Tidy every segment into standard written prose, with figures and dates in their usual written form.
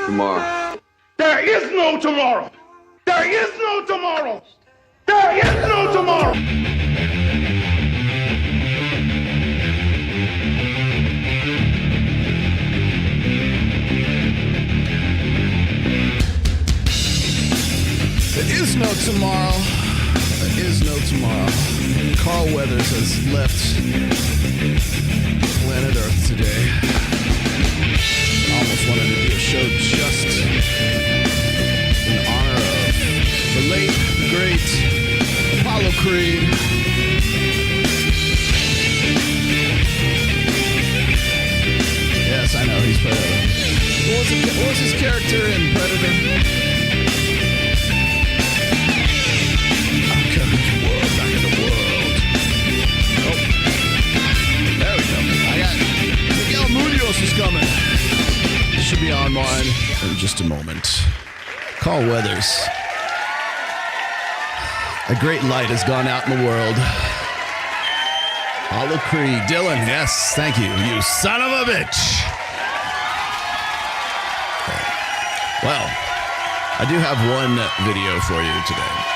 tomorrow. There is no tomorrow. There is no tomorrow. There is no tomorrow. There is no tomorrow. There is no tomorrow. Carl Weathers has left planet Earth today. I almost wanted to do a show just in honor of the late, great Apollo Creed. Yes, I know, he's Predator. What was his character in Predator? Back in the world. Oh. There we go. I got Miguel Munoz is coming. Should be online in just a moment. Carl Weathers. A great light has gone out in the world. Apollo Creed. Dylan, yes, thank you. You son of a bitch. Well, I do have one video for you today.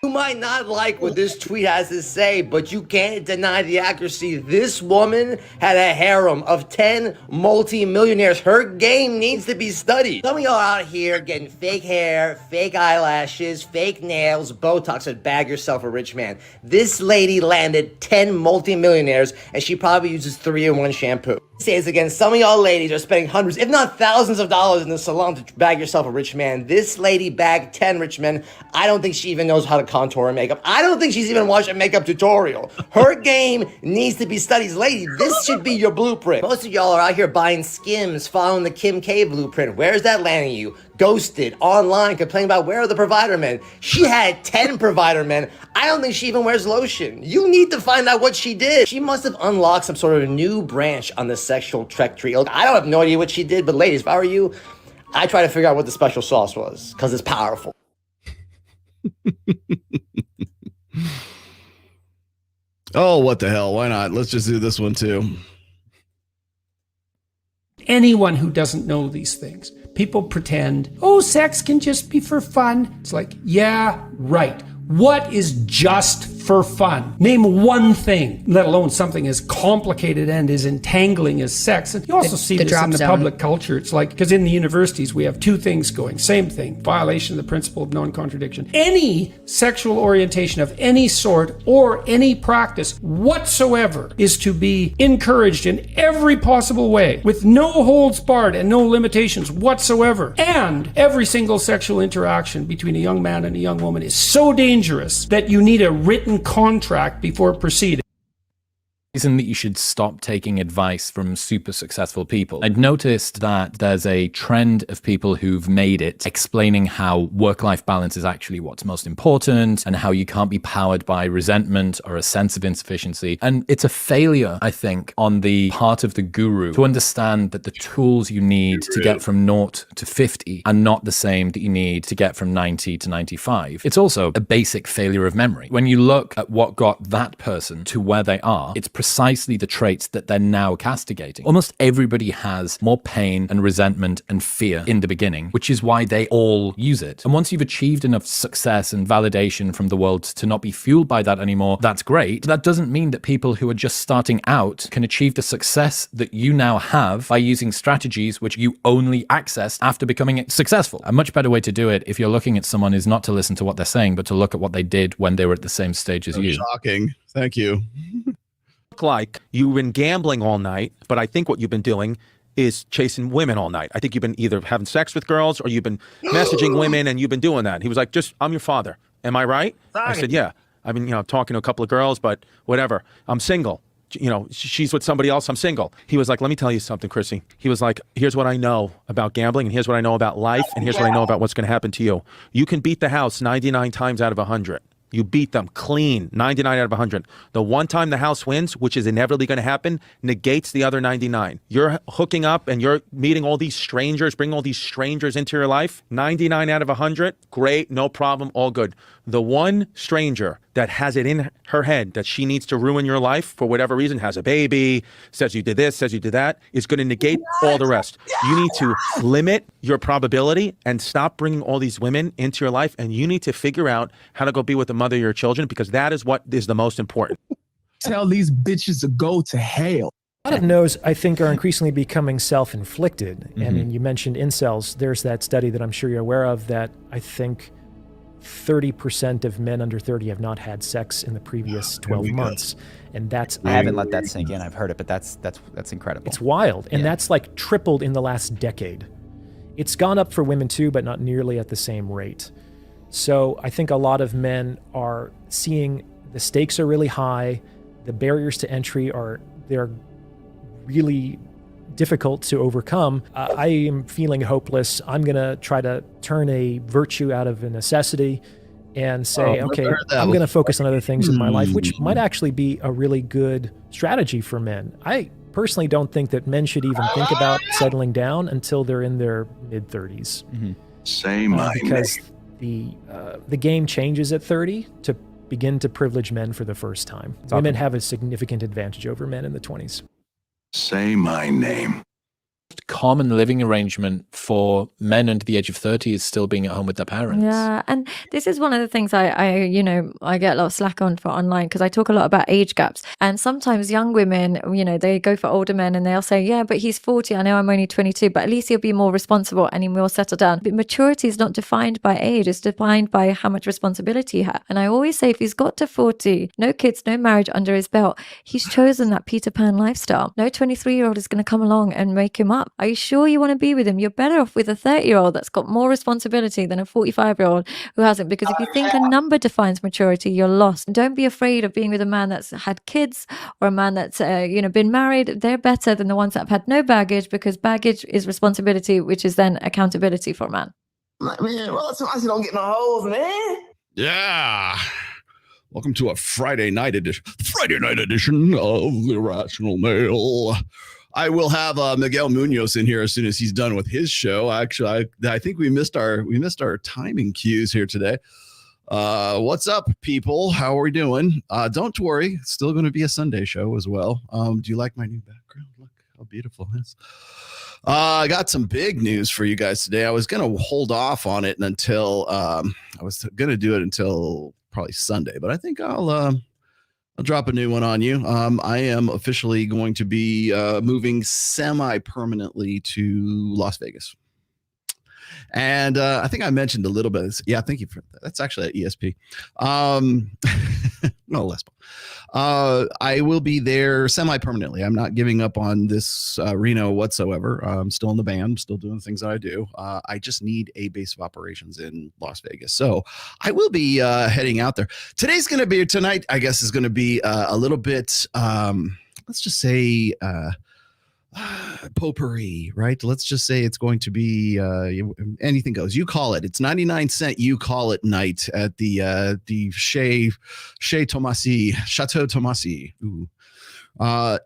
You might not like what this tweet has to say, but you can't deny the accuracy. This woman had a harem of 10 multi-millionaires. Her game needs to be studied. Some of y'all out here getting fake hair, fake eyelashes, fake nails, Botox, and bag yourself a rich man. This lady landed 10 multi-millionaires, and she probably uses 3-in-1 shampoo. Say this again, some of y'all ladies are spending hundreds, if not thousands of dollars in the salon to bag yourself a rich man. This lady bagged 10 rich men. I don't think she even knows how to contour her makeup. I don't think she's even watched a makeup tutorial. Her game needs to be studied. Lady, this should be your blueprint. Most of y'all are out here buying Skims, following the Kim K blueprint. Where's that landing you? Ghosted, online, complaining about where are the provider men. She had 10 provider men. I don't think she even wears lotion. You need to find out what she did. She must have unlocked some sort of new branch on the sexual trek tree. Look, I don't have no idea what she did, but ladies, if I were you, I try to figure out what the special sauce was, because it's powerful. Oh, what the hell? Why not? Let's just do this one too. Anyone who doesn't know these things, people pretend, oh, sex can just be for fun. It's like, yeah, right. What is just for fun? Name one thing, let alone something as complicated and as entangling as sex. And you also see this in the public culture. It's like, because in the universities, we have two things going. Same thing, violation of the principle of non-contradiction. Any sexual orientation of any sort or any practice whatsoever is to be encouraged in every possible way, with no holds barred and no limitations whatsoever. And every single sexual interaction between a young man and a young woman is so dangerous that you need a written contract before proceeding. Reason that you should stop taking advice from super successful people. I'd noticed that there's a trend of people who've made it explaining how work-life balance is actually what's most important and how you can't be powered by resentment or a sense of insufficiency. And it's a failure, I think, on the part of the guru to understand that the tools you need to get from 0 to 50 are not the same that you need to get from 90 to 95. It's also a basic failure of memory. When you look at what got that person to where they are, it's precisely the traits that they're now castigating. Almost everybody has more pain and resentment and fear in the beginning, which is why they all use it. And once you've achieved enough success and validation from the world to not be fueled by that anymore, that's great. That doesn't mean that people who are just starting out can achieve the success that you now have by using strategies which you only accessed after becoming successful. A much better way to do it if you're looking at someone is not to listen to what they're saying, but to look at what they did when they were at the same stage as you. Shocking. Thank you. Like you've been gambling all night, but I think what you've been doing is chasing women all night. I think you've been either having sex with girls or you've been messaging women and you've been doing that. He was like, I'm your father. Am I right? Sorry. I said, yeah. I've been, talking to a couple of girls, but whatever. I'm single. She's with somebody else. I'm single. He was like, let me tell you something, Chrissy. He was like, here's what I know about gambling and here's what I know about life and here's what I know about what's going to happen to you. You can beat the house 99 times out of 100. You beat them clean, 99 out of 100. The one time the house wins, which is inevitably going to happen, negates the other 99. You're hooking up and you're meeting all these strangers, bringing all these strangers into your life. 99 out of 100, great, no problem, all good. The one stranger that has it in her head that she needs to ruin your life for whatever reason, has a baby, says you did this, says you did that, is going to negate all the rest. You need to limit your probability and stop bringing all these women into your life. And you need to figure out how to go be with the mother of your children, because that is what is the most important. Tell these bitches to go to hell. A lot of no's, I think, are increasingly becoming self-inflicted. I mean, you mentioned incels. There's that study that I'm sure you're aware of that I think 30% of men under 30 have not had sex in the previous 12 months. And that's... I haven't let that sink in. I've heard it, but that's incredible. It's wild. And that's like tripled in the last decade. It's gone up for women too, but not nearly at the same rate. So I think a lot of men are seeing the stakes are really high. The barriers to entry they're really difficult to overcome. I am feeling hopeless. I'm going to try to turn a virtue out of a necessity and say, okay, I'm going to focus on other things in my life, which might actually be a really good strategy for men. I personally don't think that men should even think about settling down until they're in their mid-30s. Say my because name. the game changes at 30 to begin to privilege men for the first time. Women have a significant advantage over men in the 20s. Say my name. Common living arrangement for men under the age of 30 is still being at home with their parents. Yeah, and this is one of the things I get a lot of slack on for online, because I talk a lot about age gaps. And sometimes young women, they go for older men and they'll say, yeah, but he's 40. I know I'm only 22, but at least he'll be more responsible and he will settle down. But maturity is not defined by age. It's defined by how much responsibility you have. And I always say, if he's got to 40, no kids, no marriage under his belt, he's chosen that Peter Pan lifestyle. No 23-year-old is going to come along and wake him up. Are you sure you want to be with him? You're better off with a 30-year-old that's got more responsibility than a 45-year-old who hasn't. Because if you think a number defines maturity, you're lost. Don't be afraid of being with a man that's had kids or a man that's been married. They're better than the ones that have had no baggage, because baggage is responsibility, which is then accountability for a man. Like, man, well, sometimes you don't get no hoes, man. Yeah. Welcome to a Friday night edition of The Rational Male. I will have Miguel Munoz in here as soon as he's done with his show. Actually, I think we missed our timing cues here today. What's up, people? How are we doing? Don't worry, it's still going to be a Sunday show as well. Do you like my new background? Look how beautiful it is. I got some big news for you guys today. I was going to hold off on it until probably Sunday, but I think I'll drop a new one on you. I am officially going to be moving semi-permanently to Las Vegas. And I think I mentioned a little bit. Yeah, thank you for that. That's actually at ESP. No, less. I will be there semi-permanently. I'm not giving up on this Reno whatsoever. I'm still in the band, still doing the things that I do. I just need a base of operations in Las Vegas. So I will be heading out there. Tonight, I guess, is going to be a little bit, let's just say, potpourri, right? Let's just say it's going to be anything goes. You call it. It's 99-cent. You call it night at the Chateau Tomasi. Ooh.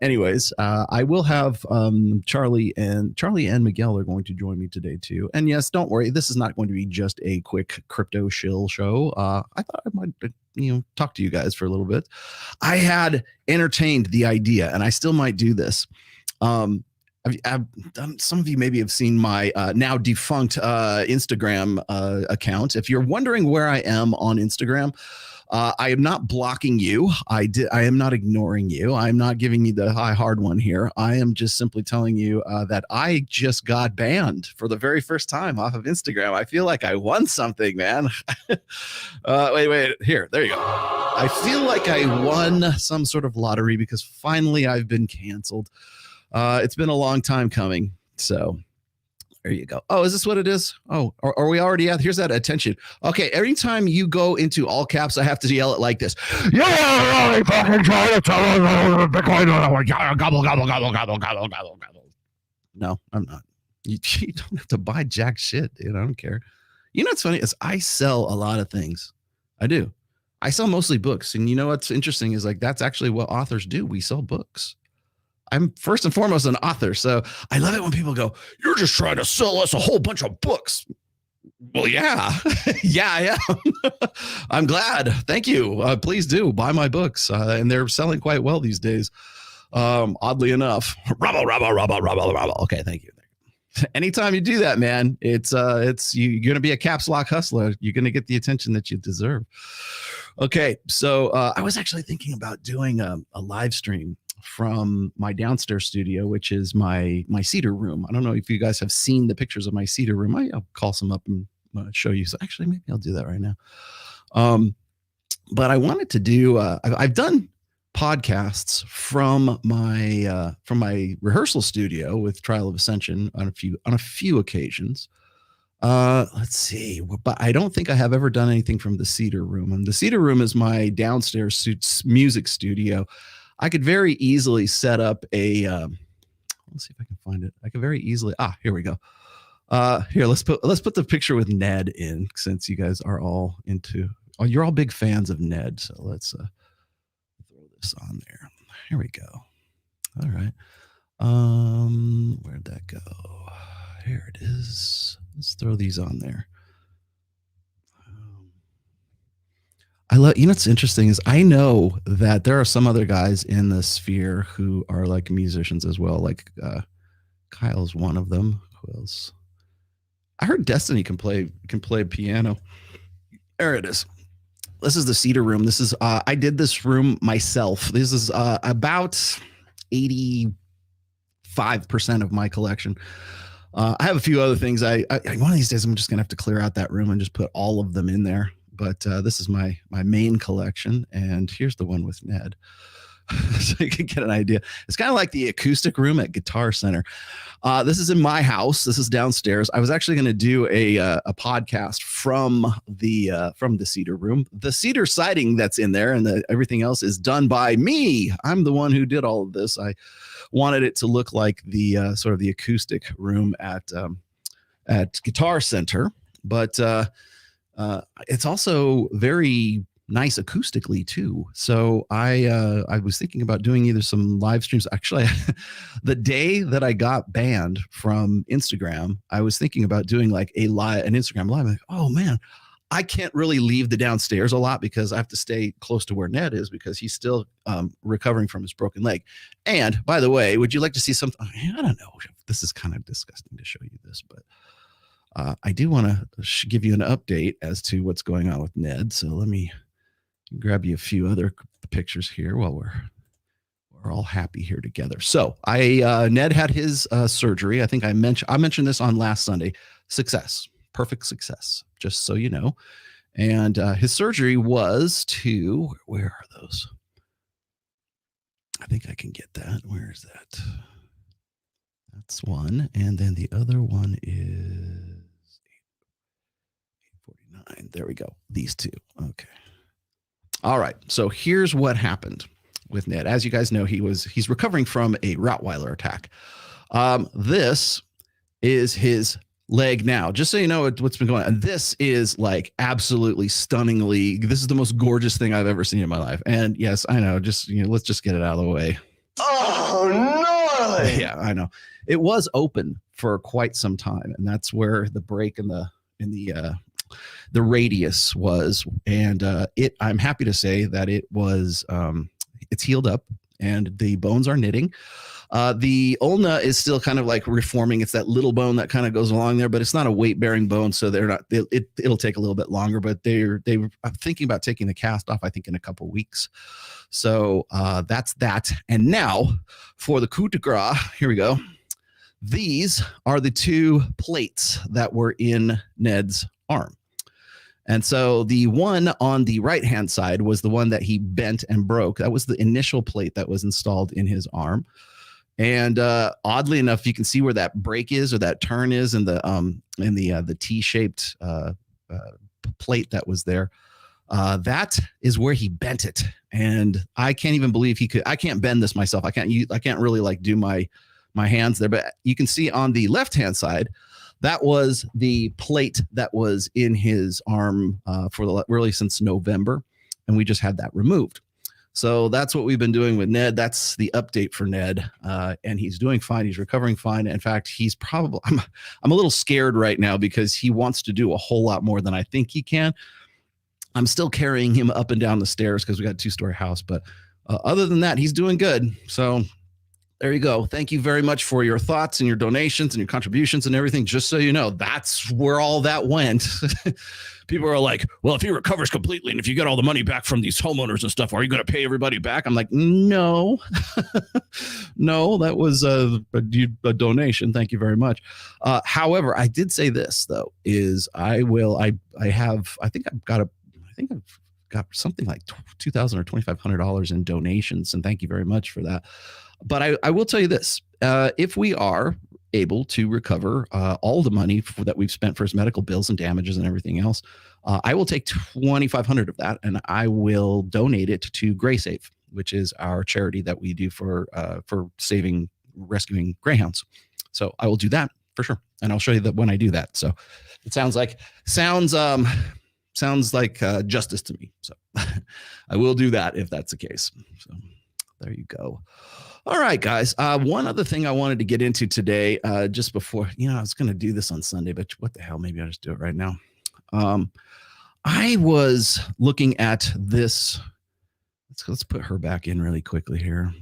Anyways, I will have Charlie and Miguel are going to join me today too. And yes, don't worry, this is not going to be just a quick crypto shill show. I thought I might talk to you guys for a little bit. I had entertained the idea, and I still might do this. I've done, some of you maybe have seen my now defunct Instagram account. If you're wondering where I am on Instagram, I am not blocking you. I am not ignoring you. I'm not giving you the hard one here. I am just simply telling you that I just got banned for the very first time off of Instagram. I feel like I won something, man. Wait. Here, there you go. I feel like I won some sort of lottery because finally I've been canceled. It's been a long time coming. So there you go. Oh, is this what it is? Oh, are we already at? Here's that attention. Okay, every time you go into all caps, I have to yell it like this. Yeah, really fucking trying to tell Bitcoin. Gobble, gobble, gobble, gobble, gobble, gobble, gobble. No, I'm not. You don't have to buy jack shit, dude. I don't care. You know what's funny is I sell a lot of things. I do. I sell mostly books. And you know what's interesting is like that's actually what authors do. We sell books. I'm first and foremost an author. So I love it when people go, you're just trying to sell us a whole bunch of books. Well, yeah. Yeah, I am. I'm glad. Thank you. Please do buy my books. And they're selling quite well these days. Oddly enough. Rubble. Okay, thank you. Anytime you do that, man, it's you're going to be a caps lock hustler. You're going to get the attention that you deserve. Okay, so I was actually thinking about doing a live stream from my downstairs studio, which is my cedar room. I don't know if you guys have seen the pictures of my cedar room. I'll call some up and show you. So actually, maybe I'll do that right now. But I wanted to do. I've done podcasts from my rehearsal studio with Trial of Ascension on a few occasions. Let's see, but I don't think I have ever done anything from the cedar room. And the cedar room is my downstairs music studio. I could very easily set up a let's see if I can find it. I could very easily here we go. Here, let's put the picture with Ned in, since you guys are all you're all big fans of Ned. So let's throw this on there. Here we go. All right. Where'd that go? Here it is. Let's throw these on there. I love, what's interesting is I know that there are some other guys in the sphere who are like musicians as well. Like Kyle's one of them. Who else? I heard Destiny can play piano. There it is. This is the cedar room. This is I did this room myself. This is about 85% of my collection. I have a few other things. I one of these days I'm just gonna have to clear out that room and just put all of them in there. But this is my main collection, and here's the one with Ned, so you can get an idea. It's kind of like the acoustic room at Guitar Center. This is in my house. This is downstairs. I was actually going to do a podcast from the cedar room. The cedar siding that's in there and everything else is done by me. I'm the one who did all of this. I wanted it to look like the sort of the acoustic room at Guitar Center, but it's also very nice acoustically too. So I was thinking about doing either some live streams. Actually, the day that I got banned from Instagram, I was thinking about doing like an Instagram live. I'm like, oh man, I can't really leave the downstairs a lot because I have to stay close to where Ned is because he's still recovering from his broken leg. And by the way, would you like to see something? I don't know. This is kind of disgusting to show you this, but I do want to give you an update as to what's going on with Ned. So let me grab you a few other pictures here while we're all happy here together. So Ned had his surgery. I think I mentioned this on last Sunday. Success, perfect success, just so you know. And his surgery was to, where are those? I think I can get that. Where is that? That's one. And then the other one is 849. There we go. These two. Okay. All right. So here's what happened with Ned. As you guys know, he's recovering from a Rottweiler attack. This is his leg now, just so you know what's been going on. And this is like absolutely stunningly, this is the most gorgeous thing I've ever seen in my life. And yes, I know, just, let's just get it out of the way. Oh, no. Yeah, I know. It was open for quite some time, and that's where the break in the radius was. And I'm happy to say that it was it's healed up and the bones are knitting. The ulna is still kind of like reforming. It's that little bone that kind of goes along there, but it's not a weight-bearing bone, so it'll take a little bit longer. But they're thinking about taking the cast off, I think, in a couple weeks. So that's that. And now for the coup de grace, here we go. These are the two plates that were in Ned's arm. And so the one on the right-hand side was the one that he bent and broke. That was the initial plate that was installed in his arm. And oddly enough, you can see where that break is or that turn is in the T-shaped plate that was there. That is where he bent it. And I can't even believe I can't bend this myself. I can't really like do my hands there, but you can see on the left-hand side, that was the plate that was in his arm really since November, and we just had that removed. So that's what we've been doing with Ned. That's the update for Ned, and he's doing fine. He's recovering fine. In fact, he's probably I'm a little scared right now because he wants to do a whole lot more than I think he can. I'm still carrying him up and down the stairs because we got a 2-story house, but other than that, he's doing good. So there you go. Thank you very much for your thoughts and your donations and your contributions and everything. Just so you know, that's where all that went. People are like, well, if he recovers completely and if you get all the money back from these homeowners and stuff, are you going to pay everybody back? I'm like, no, no, that was a donation. Thank you very much. However, I did say this, though, is I think I've got something like $2,000 or $2,500 in donations. And thank you very much for that. But I will tell you this, if we are able to recover all the money that we've spent for his medical bills and damages and everything else, I will take $2,500 of that and I will donate it to GreySave, which is our charity that we do for rescuing greyhounds. So I will do that for sure. And I'll show you that when I do that. So it sounds like justice to me. So I will do that if that's the case. So there you go. All right, guys. One other thing I wanted to get into today, just before, I was going to do this on Sunday, but what the hell? Maybe I'll just do it right now. I was looking at this. Let's put her back in really quickly here.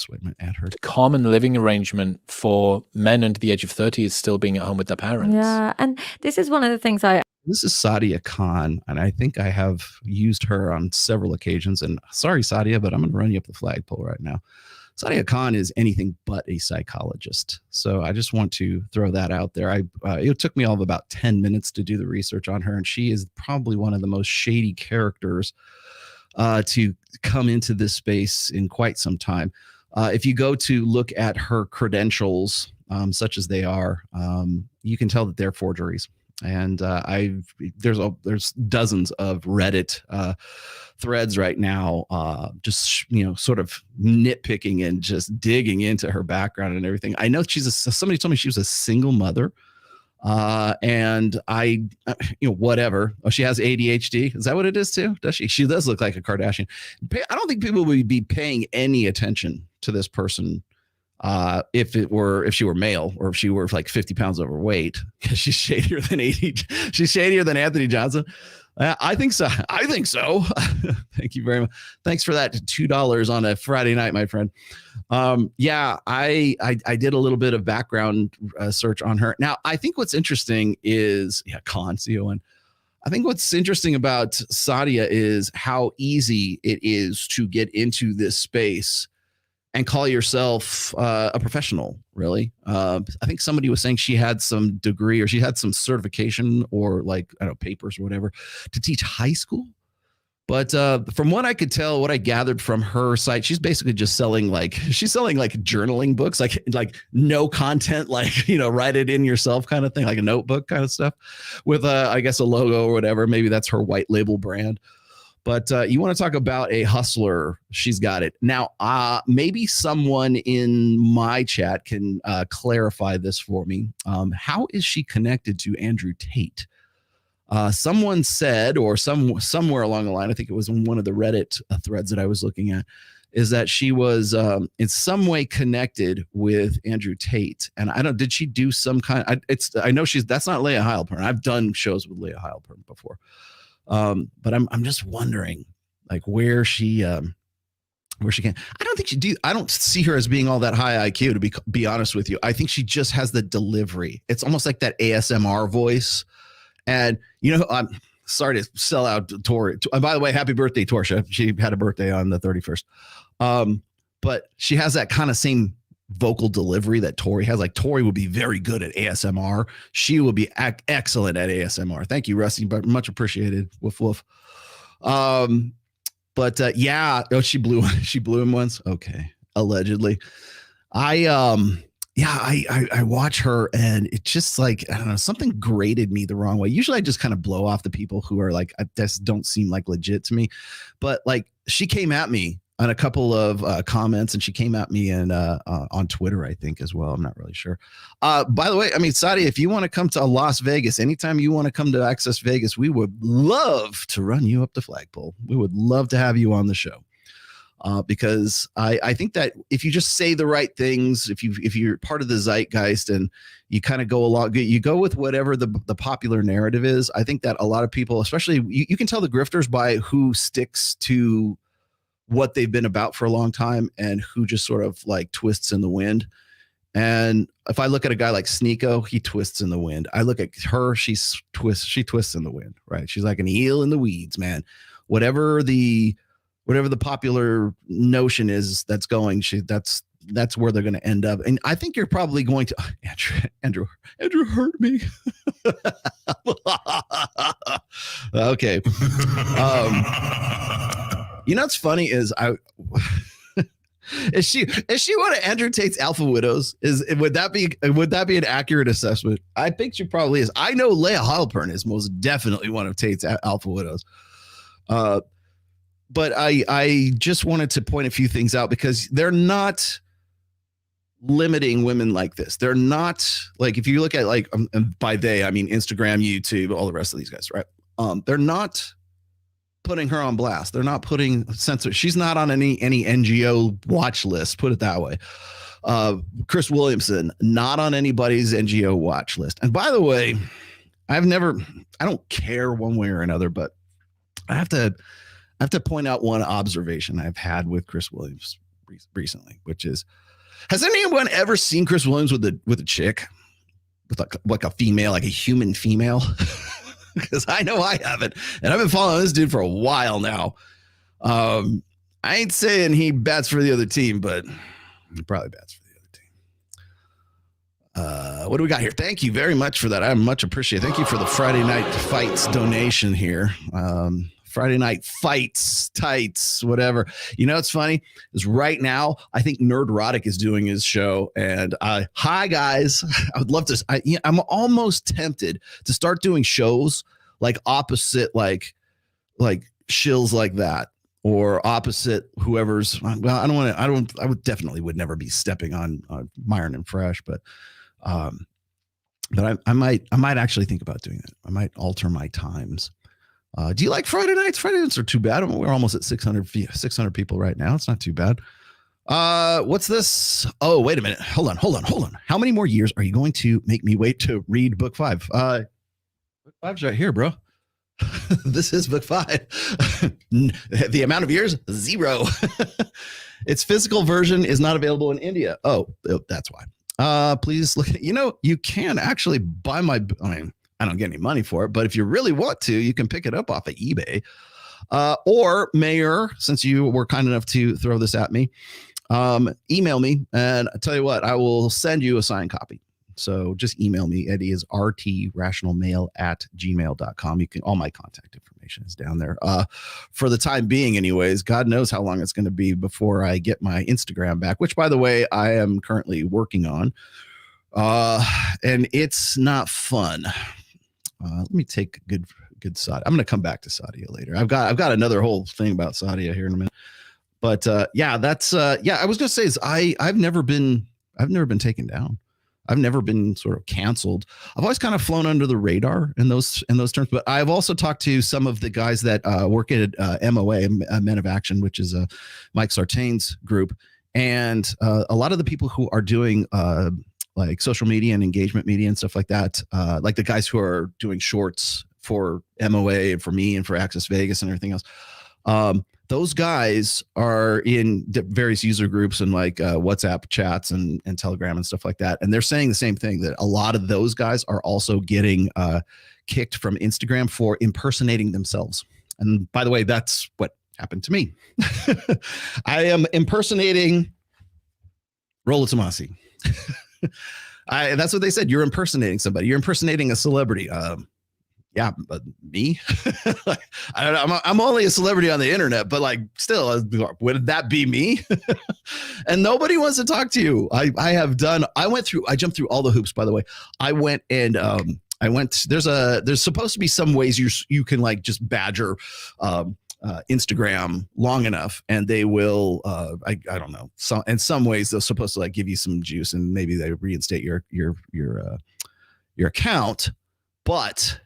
Wait a minute, add her. Common living arrangement for men under the age of 30 is still being at home with their parents. Yeah, and this is one of the things This is Sadia Khan, and I think I have used her on several occasions. And sorry, Sadia, but I'm going to run you up the flagpole right now. Sadia Khan is anything but a psychologist. So I just want to throw that out there. It took me all of about 10 minutes to do the research on her, and she is probably one of the most shady characters to come into this space in quite some time. If you go to look at her credentials, such as they are, you can tell that they're forgeries. And there's dozens of Reddit threads right now, just sort of nitpicking and just digging into her background and everything. I know somebody told me she was a single mother, and whatever. Oh, she has ADHD. Is that what it is too? Does she? She does look like a Kardashian. I don't think people would be paying any attention to this person if she were male, or if she were like 50 pounds overweight. She's shadier than Anthony Johnson. I think so. Thank you very much. Thanks for that $2 on a Friday night, my friend. I did a little bit of background search on her. Now, I think what's interesting is C-O-N. I think what's interesting about Sadia is how easy it is to get into this space and call yourself a professional, really. I think somebody was saying she had some degree, or she had some certification, or papers or whatever to teach high school. But from what I could tell, what I gathered from her site, she's basically just selling journaling books, like no content, write it in yourself kind of thing, like a notebook kind of stuff with I guess a logo or whatever. Maybe that's her white label brand. But you want to talk about a hustler, she's got it. Now, maybe someone in my chat can clarify this for me. How is she connected to Andrew Tate? Someone said, or somewhere along the line, I think it was in one of the Reddit threads that I was looking at, is that she was in some way connected with Andrew Tate. And did she do some kind I know that's not Leah Heilpern. I've done shows with Leah Heilpern before. But I'm just wondering, where she can. I don't think I don't see her as being all that high IQ, to be honest with you. I think she just has the delivery. It's almost like that ASMR voice. And I'm sorry to sell out Tori. By the way, happy birthday, Torsha. She had a birthday on the 31st. But she has that kind of same vocal delivery that Tori has. Like, Tori would be very good at ASMR. She will be excellent at ASMR. Thank you, Rusty, but much appreciated. Woof woof. She blew him once. Okay, allegedly. I watch her, and it's just I don't know, something grated me the wrong way. Usually I just kind of blow off the people who are just don't seem like legit to me. But she came at me on a couple of comments, and she came at me on Twitter, I think, as well. I'm not really sure. By the way, Sadia, if you want to come to Las Vegas, anytime you want to come to Access Vegas, we would love to run you up the flagpole. We would love to have you on the show. because I think that if you just say the right things, if you're part of the zeitgeist and you kind of go along, you go with whatever the popular narrative is. I think that a lot of people, especially you can tell the grifters by who sticks to what they've been about for a long time and who just sort of like twists in the wind. And if I look at a guy like Sneeko, he twists in the wind. I look at her, she twists in the wind, right? She's like an eel in the weeds, man. Whatever the popular notion is that's going, that's where they're going to end up. And I think you're probably going to Andrew hurt me. Okay. You know what's funny is Is she one of Andrew Tate's alpha widows? Would that be an accurate assessment? I think she probably is. I know Leah Heilpern is most definitely one of Tate's alpha widows. But I just wanted to point a few things out because they're not limiting women like this. They're not like, if you look at like, by they, I mean Instagram, YouTube, all the rest of these guys, right? They're not putting her on blast. They're not putting censor. She's not on any NGO watch list, put it that way. Chris Williamson, not on anybody's NGO watch list. And by the way, I don't care one way or another, but I have to point out one observation I've had with Chris Williams recently, which is, has anyone ever seen Chris Williams with a chick, with like a female, like a human female? Because I know I haven't, and I've been following this dude for a while now. I ain't saying he bats for the other team, but he probably bats for the other team. What do we got here? Thank you very much for that. I much appreciate it. Thank you for the Friday Night Fights donation here. Friday Night Fights, tights, whatever. You know, it's funny is right now, I think Nerdrotic is doing his show. And hi, guys. I would love to. I'm almost tempted to start doing shows like opposite, like shills like that, or opposite whoever's. Well, I would definitely would never be stepping on Myron and Fresh, but I might actually think about doing that. I might alter my times. Do you like Friday nights? Friday nights are too bad. We're almost at 600 people right now. It's not too bad. What's this? Oh, wait a minute. Hold on. How many more years are you going to make me wait to read book 5? Book 5's right here, bro. This is book 5. The amount of years? 0. Its physical version is not available in India. Oh, that's why. Please look. You can actually buy my. I don't get any money for it, but if you really want to, you can pick it up off of eBay. Or Mayor, since you were kind enough to throw this at me, email me, and I tell you what, I will send you a signed copy. So just email me. Eddie is rtrationalmale@gmail.com. All my contact information is down there. For the time being, anyways, God knows how long it's going to be before I get my Instagram back, which, by the way, I am currently working on. And it's not fun. Let me take good Sadia. I'm going to come back to Sadia later. I've got another whole thing about Sadia here in a minute. But that's I was going to say is I've never been taken down. I've never been sort of canceled. I've always kind of flown under the radar in those terms. But I've also talked to some of the guys that work at MOA, Men of Action, which is Mike Sartain's group, and a lot of the people who are doing like social media and engagement media and stuff like that, like the guys who are doing shorts for MOA and for me and for Access Vegas and everything else. Those guys are in various user groups and like WhatsApp chats and Telegram and stuff like that. And they're saying the same thing, that a lot of those guys are also getting kicked from Instagram for impersonating themselves. And by the way, that's what happened to me. I am impersonating Rollo Tomasi. That's what they said. You're impersonating somebody. You're impersonating a celebrity. Yeah, but me? I'm only a celebrity on the internet, but like still, would that be me? And nobody wants to talk to you. I jumped through all the hoops, by the way. There's supposed to be some ways you can like just badger Instagram long enough, and they will I don't know, in some ways they're supposed to like give you some juice, and maybe they reinstate your account, but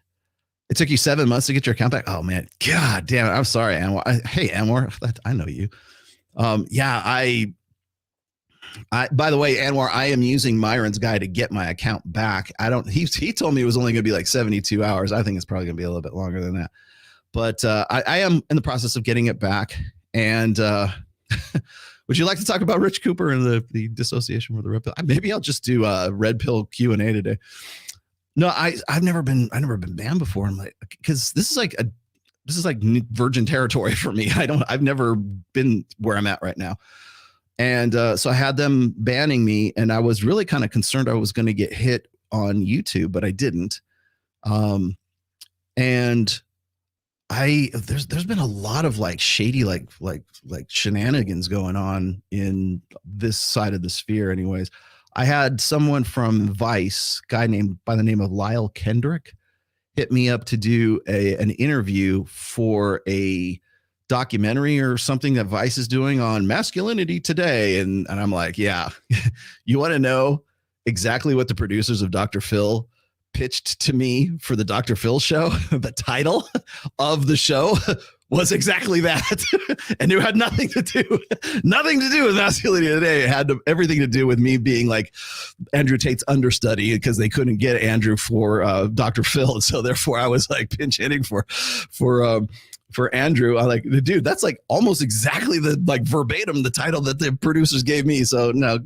it took you 7 months to get your account back. Oh man, god damn it. I'm sorry, Anwar. Hey Anwar, I know you. Yeah, I by the way, Anwar, I am using Myron's guy to get my account back. He told me it was only going to be like 72 hours. I think it's probably going to be a little bit longer than that. But I am in the process of getting it back. And would you like to talk about Rich Cooper and the dissociation with the red pill? Maybe I'll just do a red pill Q&A today. No, I've never been banned before. I'm like, because this is like virgin territory for me. I've never been where I'm at right now. And so I had them banning me, and I was really kind of concerned I was going to get hit on YouTube, but I didn't. And there's been a lot of like shady like shenanigans going on in this side of the sphere. Anyways, I had someone from Vice, guy by the name of Lyle Kendrick, hit me up to do an interview for a documentary or something that Vice is doing on masculinity today. And I'm like, yeah, you want to know exactly what the producers of Dr. Phil pitched to me for the Dr. Phil show? The title of the show was exactly that. And it had nothing to do with masculinity today. It had everything to do with me being like Andrew Tate's understudy because they couldn't get Andrew for Dr. Phil. And so therefore I was like pinch hitting for Andrew. I like, dude, that's like almost exactly the like verbatim the title that the producers gave me. So no,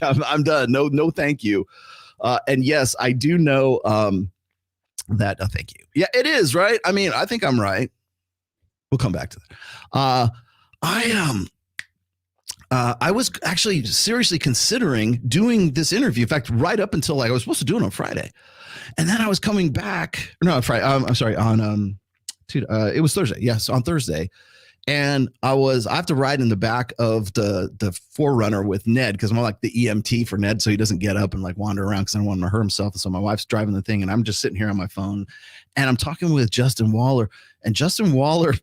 I'm done. No, thank you. And yes, I do know that. Thank you. Yeah, it is right. I mean, I think I'm right. We'll come back to that. I was actually seriously considering doing this interview. In fact, right up until like I was supposed to do it on Friday, and then I was coming back. No, Friday. I'm sorry. On it was Thursday. Yes, on Thursday. And I have to ride in the back of the Forerunner with Ned because I'm like the EMT for Ned, so he doesn't get up and like wander around because I don't want him to hurt himself. And so my wife's driving the thing, and I'm just sitting here on my phone, and I'm talking with Justin Waller, and Justin Waller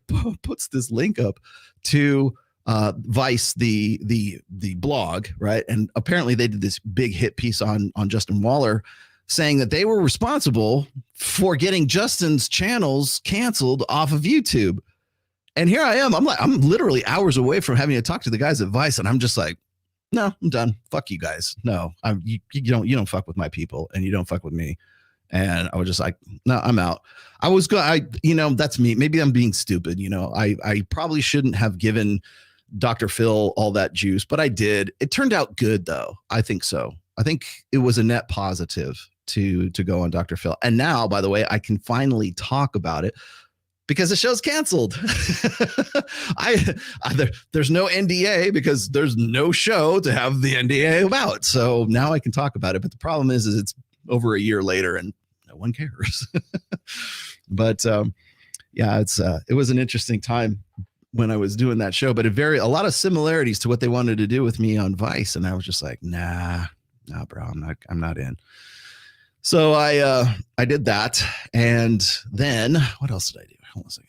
puts this link up to Vice, the blog, right? And apparently they did this big hit piece on Justin Waller, saying that they were responsible for getting Justin's channels canceled off of YouTube. And here I am. I'm literally hours away from having to talk to the guys at Vice, and I'm just like, no, I'm done. Fuck you guys. No, you don't fuck with my people, and you don't fuck with me. And I was just like, no, I'm out. That's me. Maybe I'm being stupid. I probably shouldn't have given Dr. Phil all that juice, but I did. It turned out good though. I think so. I think it was a net positive to go on Dr. Phil. And now, by the way, I can finally talk about it because the show's canceled. There's no NDA because there's no show to have the NDA about. So now I can talk about it. But the problem is it's over a year later and no one cares. But yeah, it was an interesting time when I was doing that show, but a lot of similarities to what they wanted to do with me on Vice. And I was just like, nah, bro, I'm not in. So I did that. And then what else did I do? Hold on a second.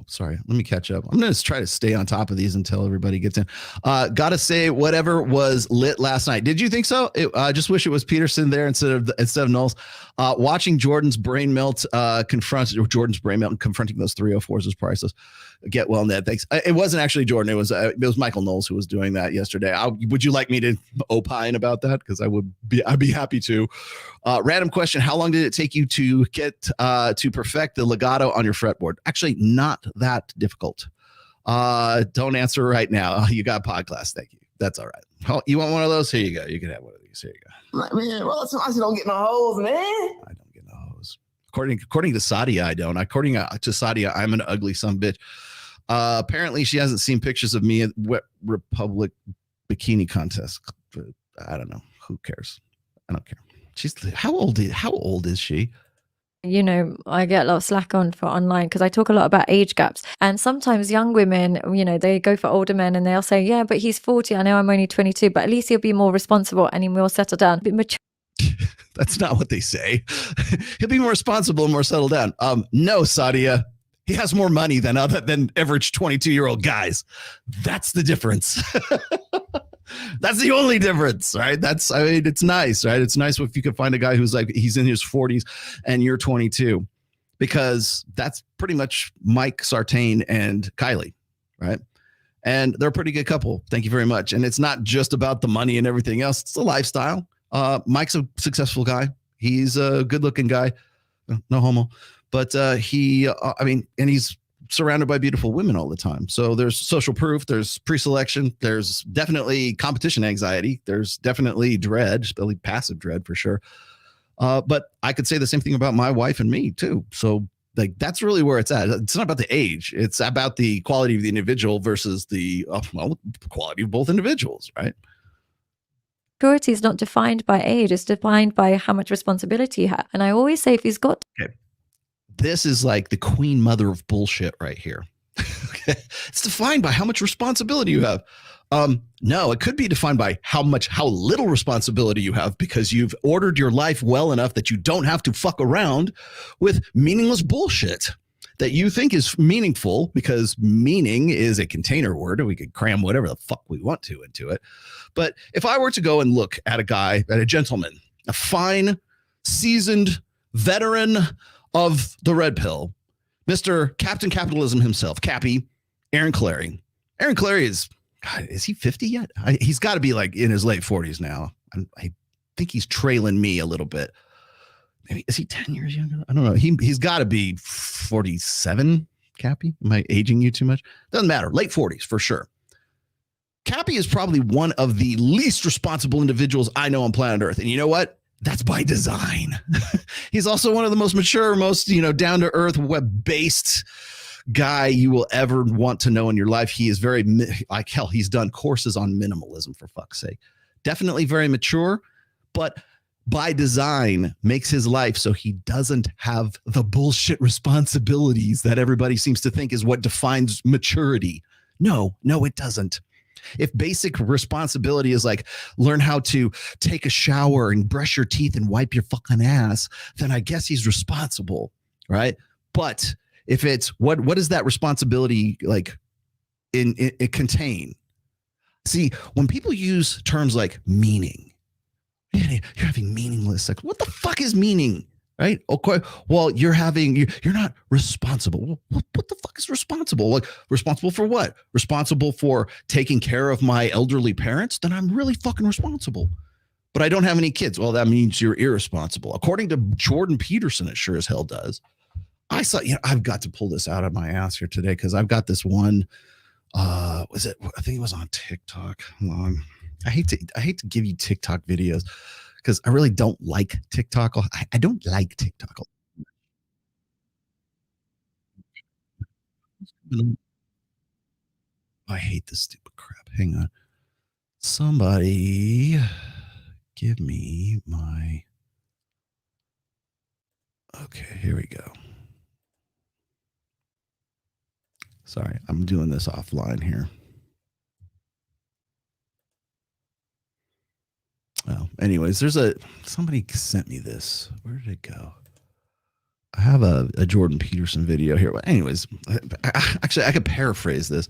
Sorry. Let me catch up. I'm going to try to stay on top of these until everybody gets in. Gotta say, whatever was lit last night. Did you think so? I just wish it was Peterson there instead of Knowles. Watching Jordan's brain melt confronting those 304s is priceless. Get well, Ned. Thanks. It wasn't actually Jordan. It was Michael Knowles who was doing that yesterday. Would you like me to opine about that? Because I'd be happy to. Random question: how long did it take you to get to perfect the legato on your fretboard? Actually, not that difficult. Don't answer right now. You got pod class. Thank you. That's all right. You want one of those? Here you go. You can have one of these. Here you go. Like, man, well, sometimes you don't get no hoes, man. I don't get no hoes. According to Sadia, I don't. According to Sadia, I'm an ugly son of a bitch. Apparently, she hasn't seen pictures of me at Wet Republic bikini contest. I don't know. Who cares? I don't care. How old is she? I get a lot of slack on for online because I talk a lot about age gaps. And sometimes young women, they go for older men and they'll say, yeah, but he's 40. I know I'm only 22, but at least he'll be more responsible and he will settle down. A bit mature. That's not what they say. He'll be more responsible and more settled down. No, Sadia. He has more money than average 22-year-old guys. That's the difference. That's the only difference, right? It's nice, right? It's nice if you could find a guy who's like, he's in his 40s and you're 22. because that's pretty much Mike Sartain and Kylie, right? And they're a pretty good couple. Thank you very much. And it's not just about the money and everything else. It's a lifestyle. Mike's a successful guy. He's a good looking guy. No homo. But and he's surrounded by beautiful women all the time. So there's social proof. There's pre-selection. There's definitely competition anxiety. There's definitely dread, especially passive dread for sure. But I could say the same thing about my wife and me too. So like that's really where it's at. It's not about the age. It's about the quality of the individual versus the quality of both individuals, right? Maturity is not defined by age. It's defined by how much responsibility you have. And I always say, if he's got... Okay. This is like the queen mother of bullshit right here. Okay. It's defined by how much responsibility you have. No, it could be defined by how little responsibility you have, because you've ordered your life well enough that you don't have to fuck around with meaningless bullshit that you think is meaningful, because meaning is a container word and we could cram whatever the fuck we want to into it. But if I were to go and look at a gentleman, a fine, seasoned veteran of the red pill, Mr. Captain Capitalism himself, Cappy, Aaron Clarey. Aaron Clarey is he 50 yet? He's got to be like in his late 40s now. I think he's trailing me a little bit. Maybe is he 10 years younger? I don't know. He's got to be 47. Cappy, am I aging you too much? Doesn't matter. Late 40s for sure. Cappy is probably one of the least responsible individuals I know on planet Earth, and you know what? That's by design. He's also one of the most mature, most down to earth, web based guy you will ever want to know in your life. He is very like hell. He's done courses on minimalism, for fuck's sake. Definitely very mature, but by design makes his life so he doesn't have the bullshit responsibilities that everybody seems to think is what defines maturity. No, it doesn't. If basic responsibility is like learn how to take a shower and brush your teeth and wipe your fucking ass, then I guess he's responsible, right? But if it's what does that responsibility like it contain? See, when people use terms like meaning, you're having meaningless sex. What the fuck is meaning? Right? Okay. Well, you're not responsible. What the fuck is responsible? Like responsible for what? Responsible for taking care of my elderly parents? Then I'm really fucking responsible. But I don't have any kids. Well, that means you're irresponsible. According to Jordan Peterson, it sure as hell does. I saw, I've got to pull this out of my ass here today because I've got this one. I think it was on TikTok. Hold on. I hate to give you TikTok videos because I really don't like TikTok. I don't like TikTok. I hate this stupid crap. Hang on. Somebody give me my... Okay, here we go. Sorry, I'm doing this offline here. Well, anyways, somebody sent me this. Where did it go? I have a Jordan Peterson video here. But anyways, actually, I could paraphrase this.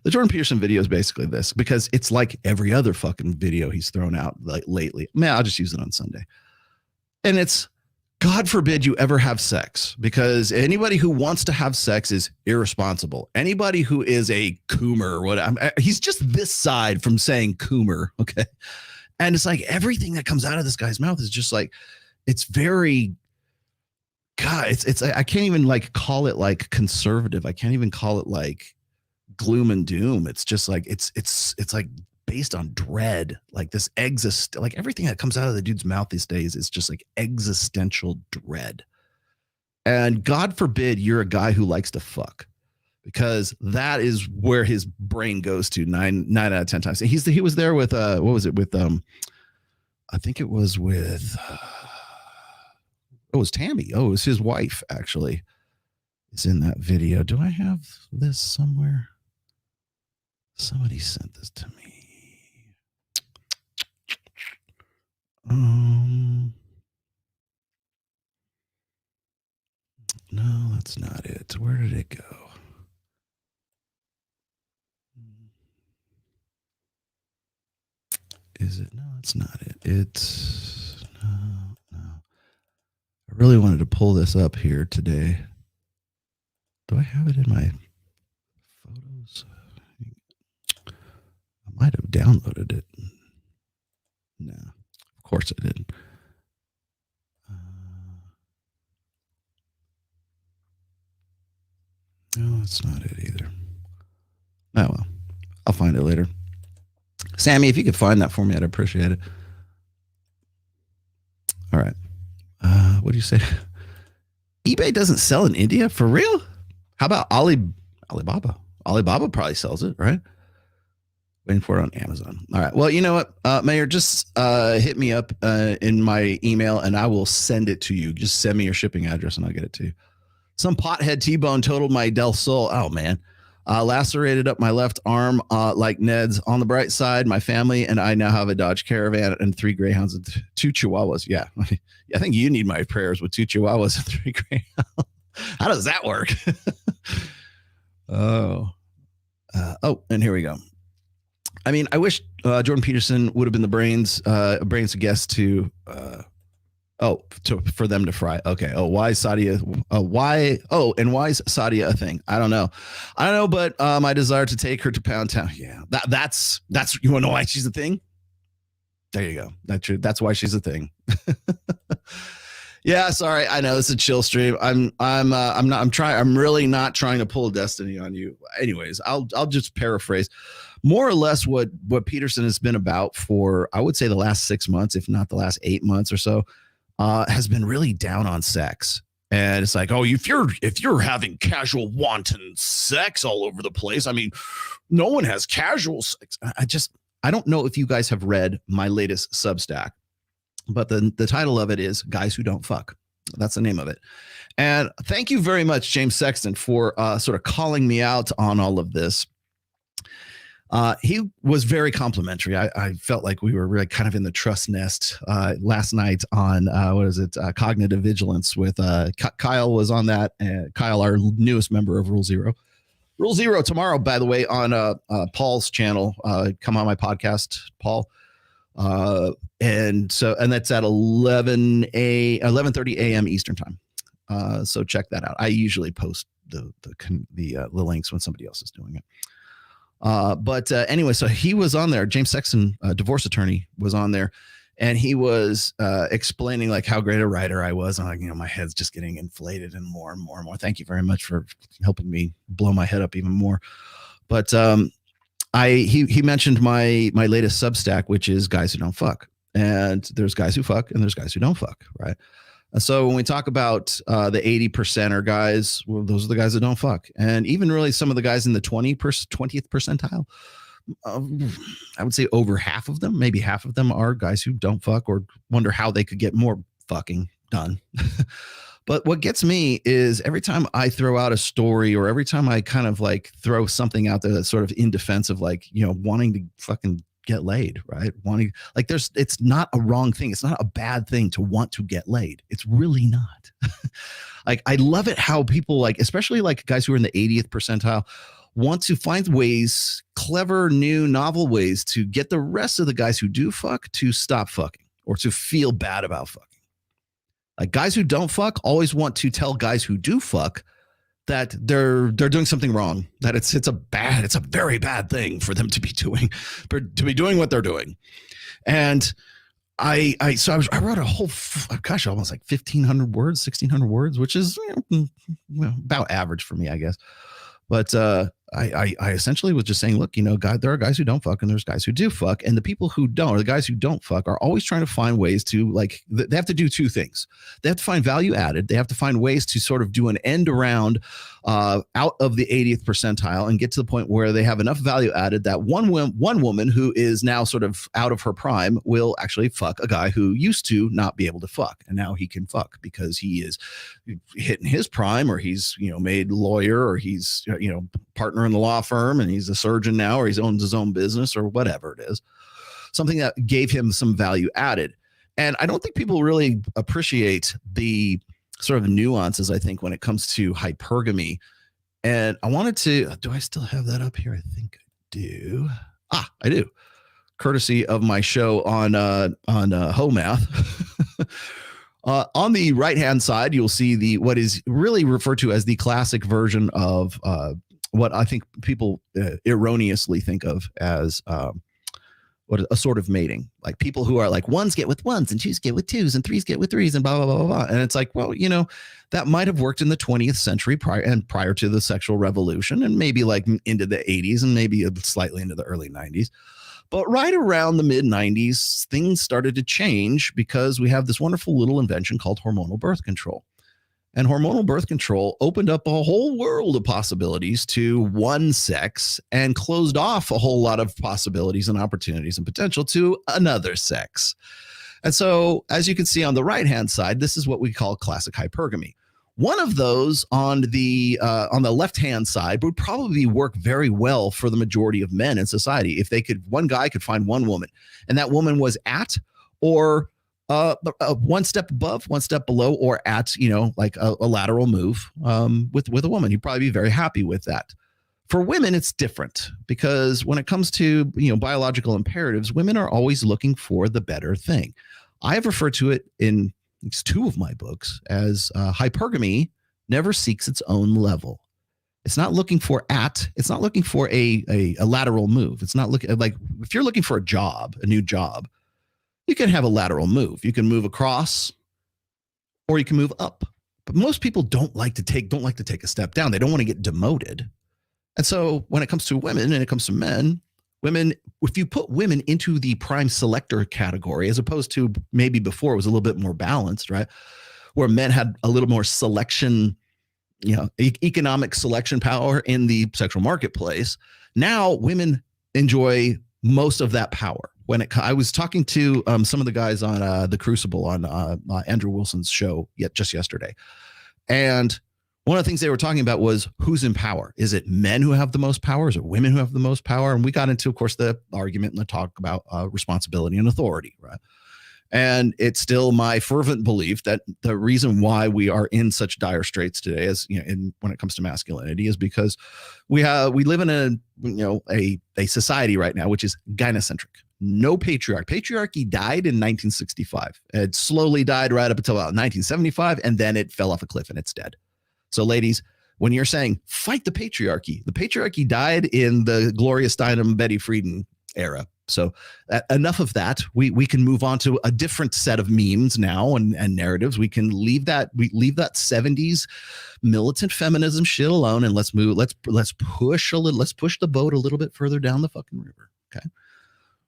The Jordan Peterson video is basically this, because it's like every other fucking video he's thrown out like lately. Man, I'll just use it on Sunday. And it's, God forbid you ever have sex, because anybody who wants to have sex is irresponsible. Anybody who is a coomer, he's just this side from saying coomer, okay? And it's like everything that comes out of this guy's mouth is just like, it's very, God, it's I can't even like call it like conservative. I can't even call it like gloom and doom. It's just like, it's like based on dread, like this like everything that comes out of the dude's mouth these days is just like existential dread. And God forbid you're a guy who likes to fuck, because that is where his brain goes to 9 out of 10 times. He was there with what was it with I think it was with it was Tammy. Oh, it was his wife actually. Is in that video. Do I have this somewhere? Somebody sent this to me. No, that's not it. Where did it go? Is it? No, it's not it. It's no. I really wanted to pull this up here today. Do I have it in my photos? I might have downloaded it. No, of course I didn't. No, that's not it either. Oh, well, I'll find it later. Sammy, if you could find that for me, I'd appreciate it. All right. What do you say? eBay doesn't sell in India? For real? How about Alibaba? Alibaba probably sells it, right? Waiting for it on Amazon. All right. Well, you know what, Mayor, just hit me up in my email and I will send it to you. Just send me your shipping address and I'll get it to you. Some pothead T-bone totaled my Del Sol. Oh, man. Lacerated up my left arm like Ned's. On the bright side, my family and I now have a Dodge Caravan and 3 Greyhounds and 2 Chihuahuas. Yeah. I think you need my prayers with 2 Chihuahuas and 3 Greyhounds. How does that work? Oh, and here we go. I mean, I wish Jordan Peterson would have been the brains guest to for them to fry. Okay. Oh, why is Sadia? Why? Oh, and why is Sadia a thing? I don't know, but my desire to take her to Pound Town. Yeah, that's you want to know why she's a thing? There you go. That's why she's a thing. Yeah, sorry. I know it's a chill stream. I'm really not trying to pull a Destiny on you. Anyways, I'll just paraphrase more or less what Peterson has been about for, I would say, the last 6 months, if not the last 8 months or so, has been really down on sex. And it's like, oh, if you're having casual wanton sex all over the place, I mean, no one has casual sex. I don't know if you guys have read my latest Substack, but the title of it is Guys Who Don't Fuck. That's the name of it. And thank you very much, James Sexton, for sort of calling me out on all of this. He was very complimentary. I felt like we were really kind of in the trust nest last night on, Cognitive Vigilance with Kyle was on that. Kyle, our newest member of Rule Zero. Rule Zero tomorrow, by the way, on Paul's channel. Come on my podcast, Paul. And that's at 11:30 a.m. Eastern time. So check that out. I usually post the links when somebody else is doing it. But anyway, so he was on there. James Sexton, divorce attorney, was on there, and he was explaining like how great a writer I was. And like, my head's just getting inflated and more and more and more. Thank you very much for helping me blow my head up even more. But he mentioned my latest Substack, which is Guys Who Don't Fuck. And there's guys who fuck and there's guys who don't fuck, right? And so when we talk about the 80% guys, well, those are the guys that don't fuck. And even really some of the guys in the 20th percentile, I would say over half of them, maybe half of them, are guys who don't fuck or wonder how they could get more fucking done. But what gets me is every time I throw out a story or every time I kind of like throw something out there that's sort of in defense of like, wanting to fucking get laid, right? It's not a wrong thing. It's not a bad thing to want to get laid. It's really not. Like, I love it how people like, especially like guys who are in the 80th percentile, want to find ways, clever, new, novel ways to get the rest of the guys who do fuck to stop fucking or to feel bad about fucking. Like, guys who don't fuck always want to tell guys who do fuck that they're doing something wrong, that it's a very bad thing for them to be doing what they're doing. And I wrote a whole, almost like 1,500 words, 1,600 words, which is about average for me, I guess. But I essentially was just saying, look, there are guys who don't fuck and there's guys who do fuck. And the people who don't, or the guys who don't fuck, are always trying to find ways to, like, they have to do two things. They have to find value added. They have to find ways to sort of do an end around out of the 80th percentile and get to the point where they have enough value added that one woman who is now sort of out of her prime will actually fuck a guy who used to not be able to fuck. And now he can fuck because he is hitting his prime, or he's, made lawyer, or he's, partner in the law firm, and he's a surgeon now, or he owns his own business, or whatever it is. Something that gave him some value added. And I don't think people really appreciate the sort of nuances, I think, when it comes to hypergamy. And I wanted to, do I still have that up here? I think I do. I do. Courtesy of my show on Ho Math. On the right-hand side, you'll see what is really referred to as the classic version of what I think people erroneously think of as what a sort of mating. Like people who are like ones get with ones and twos get with twos and threes get with threes and blah, blah, blah, blah, blah. And it's like, well, that might have worked in the 20th century prior to the sexual revolution and maybe like into the 80s and maybe slightly into the early 90s. But right around the mid 90s, things started to change because we have this wonderful little invention called hormonal birth control. And hormonal birth control opened up a whole world of possibilities to one sex and closed off a whole lot of possibilities and opportunities and potential to another sex. And so, as you can see on the right-hand side, this is what we call classic hypergamy. One of those on the left-hand side would probably work very well for the majority of men in society if one guy could find one woman, and that woman was at or one step above, one step below, or at like a lateral move with a woman. You'd probably be very happy with that. For women, it's different because when it comes to biological imperatives, women are always looking for the better thing. I have referred to it in two of my books as hypergamy never seeks its own level. It's not looking for it's not looking for a lateral move. It's not looking like if you're looking for a new job, you can have a lateral move. You can move across or you can move up. But most people don't like to take a step down. They don't want to get demoted. And so when it comes to women and it comes to men, if you put women into the prime selector category, as opposed to maybe before it was a little bit more balanced, right? Where men had a little more selection, economic selection power in the sexual marketplace. Now women enjoy most of that power. I was talking to some of the guys on The Crucible on Andrew Wilson's show just yesterday. And one of the things they were talking about was who's in power. Is it men who have the most power? Is it women who have the most power? And we got into, of course, the argument and the talk about responsibility and authority, right? And it's still my fervent belief that the reason why we are in such dire straits today, as when it comes to masculinity, is because we live in a society right now which is gynocentric. No patriarchy. Patriarchy died in 1965. It slowly died right up until about 1975, and then it fell off a cliff and it's dead. So, ladies, when you're saying fight the patriarchy died in the Gloria Steinem, Betty Friedan era. So enough of that. We can move on to a different set of memes now and narratives. We can leave that 70s militant feminism shit alone, and let's push the boat a little bit further down the fucking river. Okay.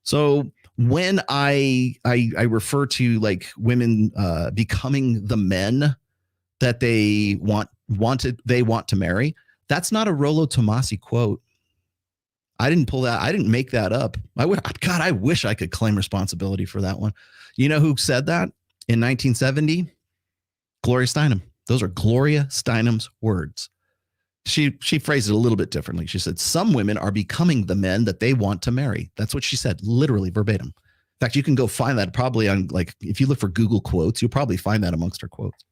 So when I refer to like women becoming the men that they want to marry, that's not a Rollo Tomasi quote. I didn't pull that. I didn't make that up. I wish I could claim responsibility for that one. You know who said that in 1970? Gloria Steinem. Those are Gloria Steinem's words. She phrased it a little bit differently. She said, some women are becoming the men that they want to marry. That's what she said, literally verbatim. In fact, you can go find that probably on, like, if you look for Google quotes, you'll probably find that amongst her quotes.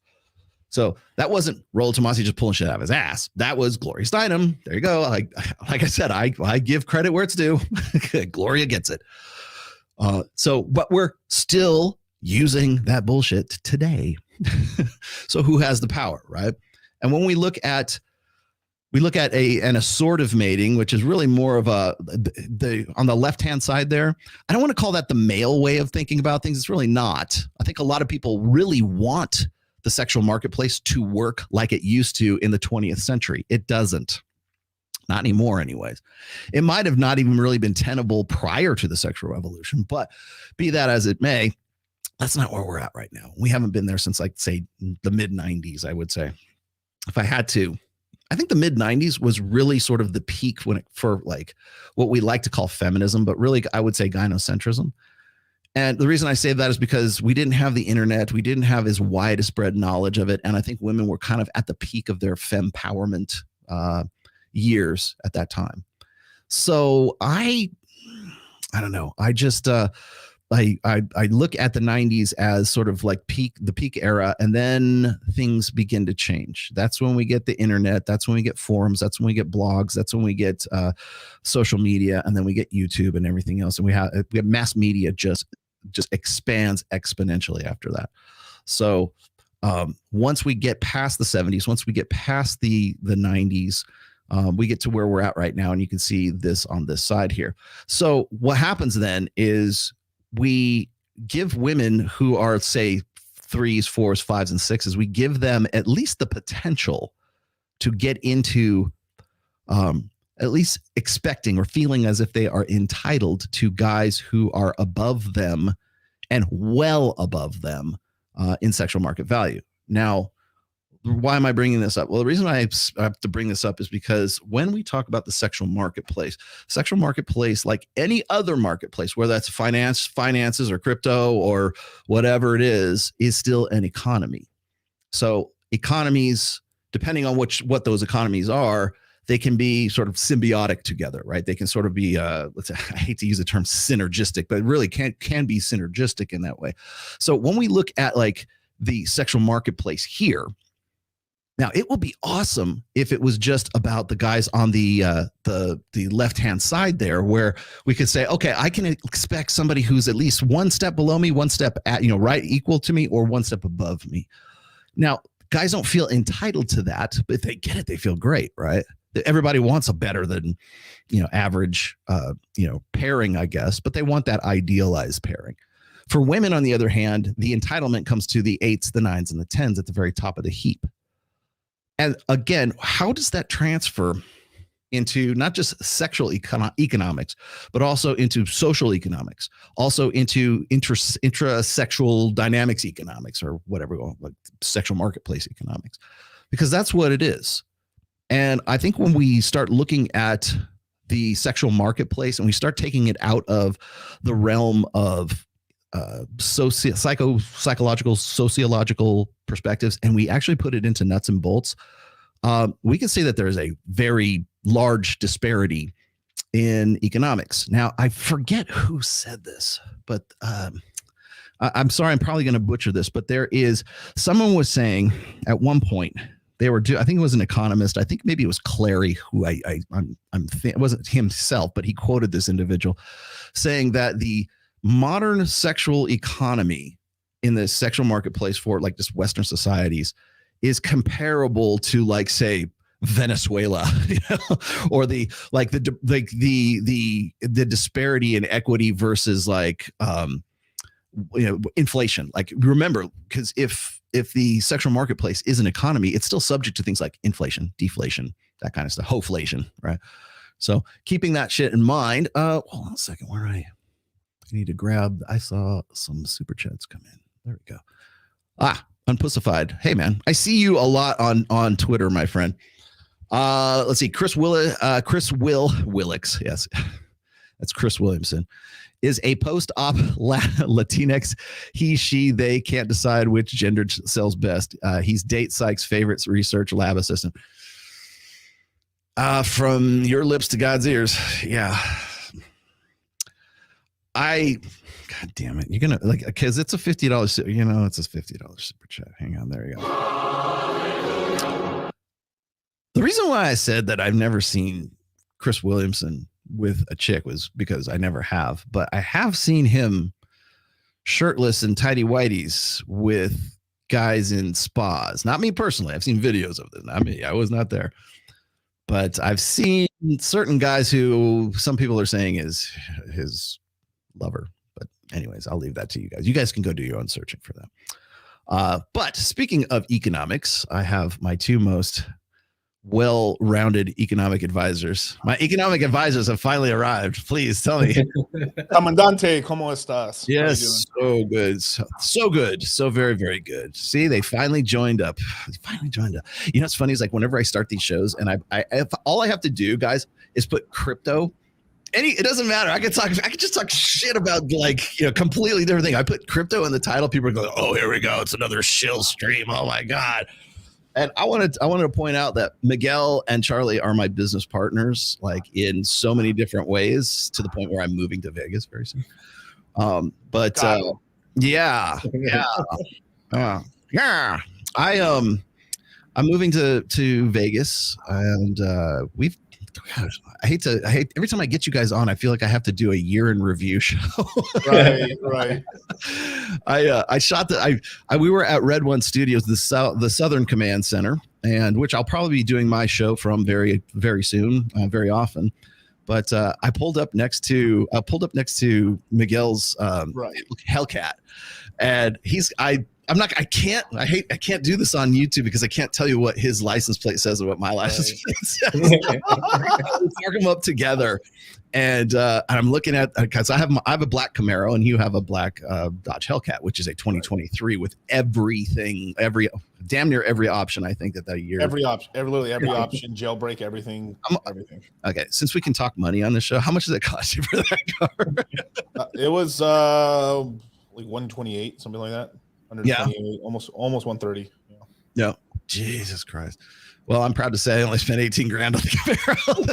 So that wasn't Rollo Tomasi just pulling shit out of his ass. That was Gloria Steinem. There you go. Like I said, I give credit where it's due. Gloria gets it. But we're still using that bullshit today. So who has the power, right? And when we look at an assortative mating, which is really more of on the left-hand side there. I don't want to call that the male way of thinking about things. It's really not. I think a lot of people really want the sexual marketplace to work like it used to in the 20th century. It doesn't. Not anymore, anyways. It might have not even really been tenable prior to the sexual revolution, but be that as it may, that's not where we're at right now. We haven't been there since, like, say, the mid-90s, I would say. If I had to, I think the mid-90s was really sort of the peak for like what we like to call feminism, but really I would say gynocentrism. And the reason I say that is because we didn't have the internet. We didn't have as wide a spread knowledge of it. And I think women were kind of at the peak of their fempowerment years at that time. So I don't know. I just, I look at the 90s as sort of like the peak era, and then things begin to change. That's when we get the internet. That's when we get forums. That's when we get blogs. That's when we get social media, and then we get YouTube and everything else. And we have mass media just expands exponentially after that. So once we get past the 70s, once we get past the 90s, we get to where we're at right now, and you can see this on this side here. So what happens then is we give women who are, say, 3s, 4s, 5s, and 6s, we give them at least the potential to get into at least expecting or feeling as if they are entitled to guys who are above them and well above them in sexual market value. Now, why am I bringing this up? Well, the reason I have to bring this up is because when we talk about the sexual marketplace, like any other marketplace, whether that's finances or crypto or whatever it is still an economy. So economies, depending on what those economies are, they can be sort of symbiotic together, right? They can sort of be, let's say, I hate to use the term synergistic, but it really can be synergistic in that way. So when we look at like the sexual marketplace here, now it will be awesome if it was just about the guys on the left-hand side there, where we could say, okay, I can expect somebody who's at least one step below me, one step at, right, equal to me, or one step above me. Now, guys don't feel entitled to that, but if they get it, they feel great, right? Everybody wants a better than, average, pairing, I guess, but they want that idealized pairing. For women, on the other hand, the entitlement comes to the 8s, the 9s, and the 10s at the very top of the heap. And again, how does that transfer into not just sexual economics, but also into social economics, also into intrasexual dynamics economics, or whatever, like sexual marketplace economics, because that's what it is. And I think when we start looking at the sexual marketplace and we start taking it out of the realm of psychological, sociological perspectives, and we actually put it into nuts and bolts, we can see that there is a very large disparity in economics. Now, I forget who said this, but I'm sorry, I'm probably going to butcher this, but someone was saying at one point, I think it was an economist. I think maybe it was Clary, who it wasn't himself, but he quoted this individual saying that the modern sexual economy in the sexual marketplace for like just Western societies is comparable to, like, say, Venezuela, or the disparity in equity versus like inflation. Like, remember, because if the sexual marketplace is an economy, it's still subject to things like inflation, deflation, that kind of stuff, hoflation, right? So keeping that shit in mind, hold on a second, I need to grab, I saw some super chats come in. There we go. Unpussified. Hey man, I see you a lot on Twitter, my friend. Let's see, Chris Will Willix, yes, that's Chris Williamson, is a post-op Latinx. He, she, they can't decide which gender sells best. He's Date Psych's favorite research lab assistant. From your lips to God's ears. Yeah. God damn it. You're going to, like, because it's a $50, it's a $50 super chat. Hang on. There you go. The reason why I said that I've never seen Chris Williamson with a chick was because I never have, but I have seen him shirtless and tidy whities with guys in spas. Not me personally. I've seen videos of this. Not me. I was not there, but I've seen certain guys who some people are saying is his lover. But anyways, I'll leave that to you guys. You guys can go do your own searching for that. But speaking of economics, I have my two most well-rounded economic advisors. My economic advisors have finally arrived. Please tell me. Comandante, ¿cómo estás? Yes, so good. So good. So very, very good. See, they finally joined up. You know what's funny is, like, whenever I start these shows and if all I have to do, guys, is put crypto. It doesn't matter. I could just talk shit about, like, completely different thing. I put crypto in the title. People are going, oh, here we go. It's another shill stream. Oh my God. And I wanted to point out that Miguel and Charlie are my business partners, like, in so many different ways, to the point where I'm moving to Vegas very soon. Yeah. I'm moving to Vegas, and gosh, I hate every time I get you guys on, I feel like I have to do a year in review show. Right. I shot we were at Red One Studios, the Southern Command Center, and which I'll probably be doing my show from very, very soon, very often. But I pulled up next to Miguel's Hellcat, and I can't do this on YouTube because I can't tell you what his license plate says and what my license plate says. We mark them up together, and I'm looking at, because I have a black Camaro and you have a black Dodge Hellcat, which is a 2023 with everything, damn near every option. I think that year, literally every option, jailbreak, everything. Okay, since we can talk money on the show, how much does it cost you for that car? It was like 128, something like that. 128, almost 130. Yeah. Jesus Christ. Well, I'm proud to say I only spent 18 grand on the Camaro.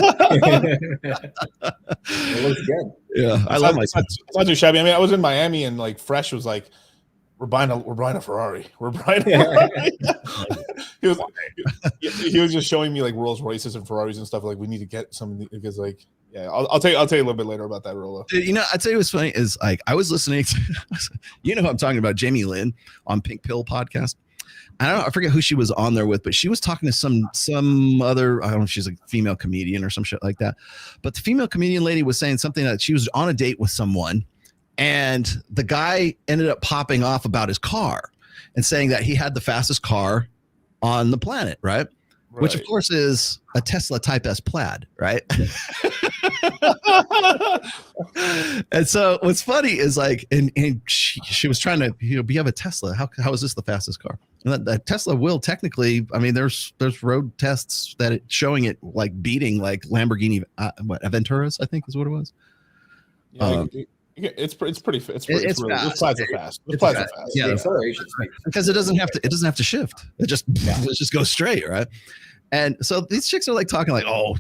It looks good. Yeah, I love my. It's not too shabby. I mean, I was in Miami and like Fresh was like, "We're buying a Ferrari. We're buying." He was just showing me like Rolls Royces and Ferraris and stuff. Like, we need to get some because like. Yeah, I'll tell you a little bit later about that, Rolo. You know, I'd tell you what's funny is like I was listening to, you know who I'm talking about, Jamie Lynn on Pink Pill podcast. I forget who she was on there with, but she was talking to some other, I don't know if she's a female comedian or some shit like that. But the female comedian lady was saying something that she was on a date with someone, and the guy ended up popping off about his car and saying that he had the fastest car on the planet, right? Which of course is a Tesla Type S Plaid, right? And so what's funny is like, and she was trying to, you have a Tesla. How is this the fastest car? And that Tesla will technically, I mean, there's road tests that showing it like beating like Lamborghini, Aventuras, I think is what it was. It's pretty fast. It's fast. Yeah, because it doesn't have to shift. It just goes straight, right? And so these chicks are like talking like, oh,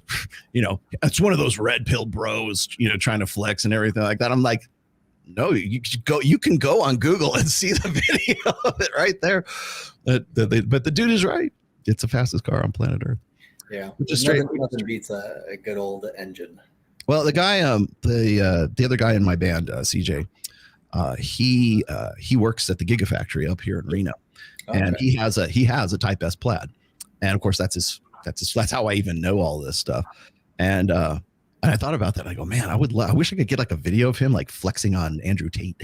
it's one of those red pill bros, trying to flex and everything like that. I'm like, no, you can go on Google and see the video of it right there. But the dude is right. It's the fastest car on planet Earth. Yeah, nothing beats a good old engine. Well, the guy, the other guy in my band, CJ, he works at the Gigafactory up here in Reno, and he has a Type S Plaid, and of course that's how I even know all this stuff, and I thought about that. And I go, man, I wish I could get like a video of him like flexing on Andrew Tate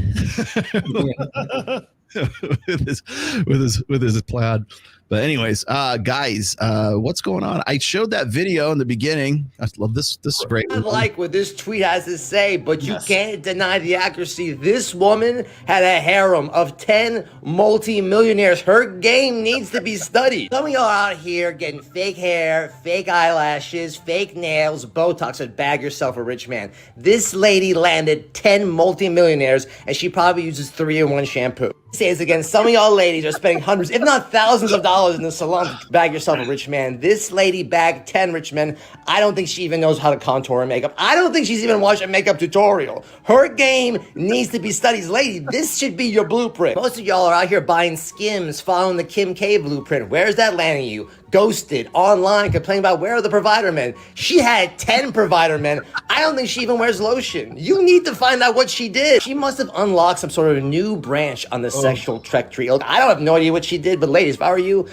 with his Plaid. But anyways, guys, what's going on? I showed that video in the beginning. I love this. This is great. I like what this tweet has to say, but you can't deny the accuracy. This woman had a harem of 10 multi-millionaires. Her game needs to be studied. Some of y'all out here getting fake hair, fake eyelashes, fake nails, Botox, and bag yourself a rich man. This lady landed 10 multi-millionaires, and she probably uses 3-in-1 shampoo. Says again, some of y'all ladies are spending hundreds, if not thousands of dollars in the salon to bag yourself a rich man. This lady bagged 10 rich men. I don't think she even knows how to contour her makeup. I don't think she's even watched a makeup tutorial. Her game needs to be studied. Lady, this should be your blueprint. Most of y'all are out here buying Skims, following the Kim K blueprint. Where's that landing you? Ghosted, online, complaining about where are the provider men. She had 10 provider men. I don't think she even wears lotion. You need to find out what she did. She must have unlocked some sort of new branch on the sexual trek tree. I don't have no idea what she did, but ladies, if I were you,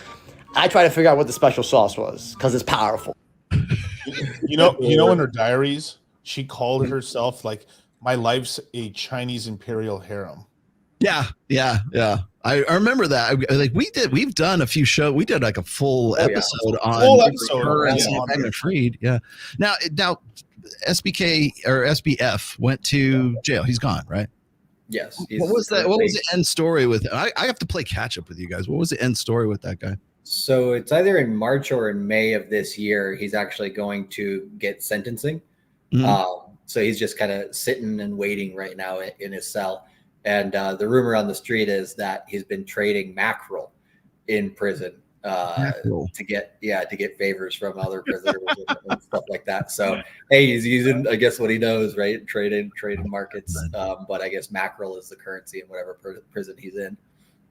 I try to figure out what the special sauce was because it's powerful. You know, in her diaries, she called herself like, my life's a Chinese imperial harem. Yeah. I remember that. Like we've done a few shows. We did like a full episode on her and Sam Freed. Yeah. Now SBK or SBF went to jail. He's gone, right? Yes. What was that? What was the end story with it? I have to play catch up with you guys. What was the end story with that guy? So it's either in March or in May of this year. He's actually going to get sentencing. Mm-hmm. So he's just kind of sitting and waiting right now in his cell. And the rumor on the street is that he's been trading mackerel in prison to get favors from other prisoners and stuff like that. So hey, he's using, I guess, what he knows, right? Trading markets. But I guess mackerel is the currency in whatever prison he's in.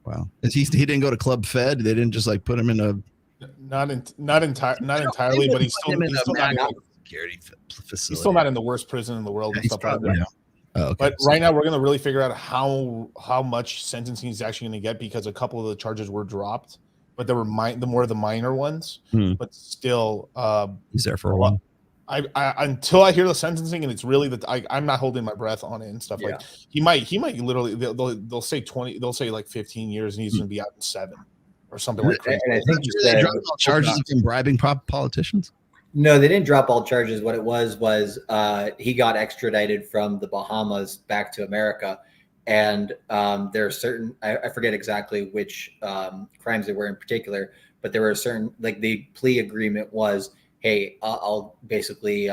Wow, he didn't go to Club Fed. They didn't just like put him in a not entirely, but he's still security facility. He's still not in the worst prison in the world and stuff like that. Yeah. Oh, okay. But right now, we're going to really figure out how much sentencing he's actually going to get, because a couple of the charges were dropped, but they were the minor ones. But still, he's there for a while. I until I hear the sentencing, and it's really that I'm not holding my breath on it and stuff. Like he might literally they'll say 20, they'll say like 15 years, and he's going to be out in 7 or something like crazy. And I think they dropped all charges of him bribing politicians. No, they didn't drop all charges. What it was he got extradited from the Bahamas back to America, and there are certain I forget exactly which crimes they were in particular, but there were certain, like, the plea agreement was, hey, I'll basically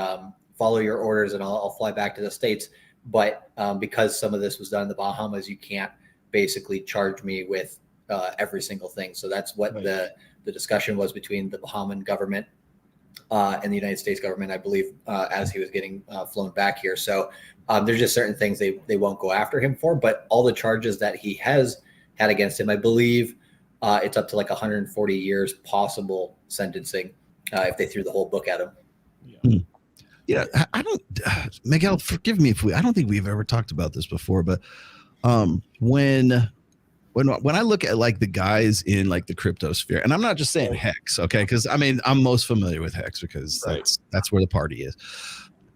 follow your orders and I'll fly back to the States, but because some of this was done in the Bahamas, you can't basically charge me with every single thing. So that's what the discussion was between the Bahamian government and the United States government, I believe, as he was getting flown back here. So there's just certain things they won't go after him for, but all the charges that he has had against him, I believe it's up to like 140 years possible sentencing if they threw the whole book at him. Yeah, I don't, Miguel, forgive me if I don't think we've ever talked about this before, but when I look at like the guys in like the crypto sphere, and I'm not just saying Hex, okay? Because I mean, I'm most familiar with Hex because that's where the party is.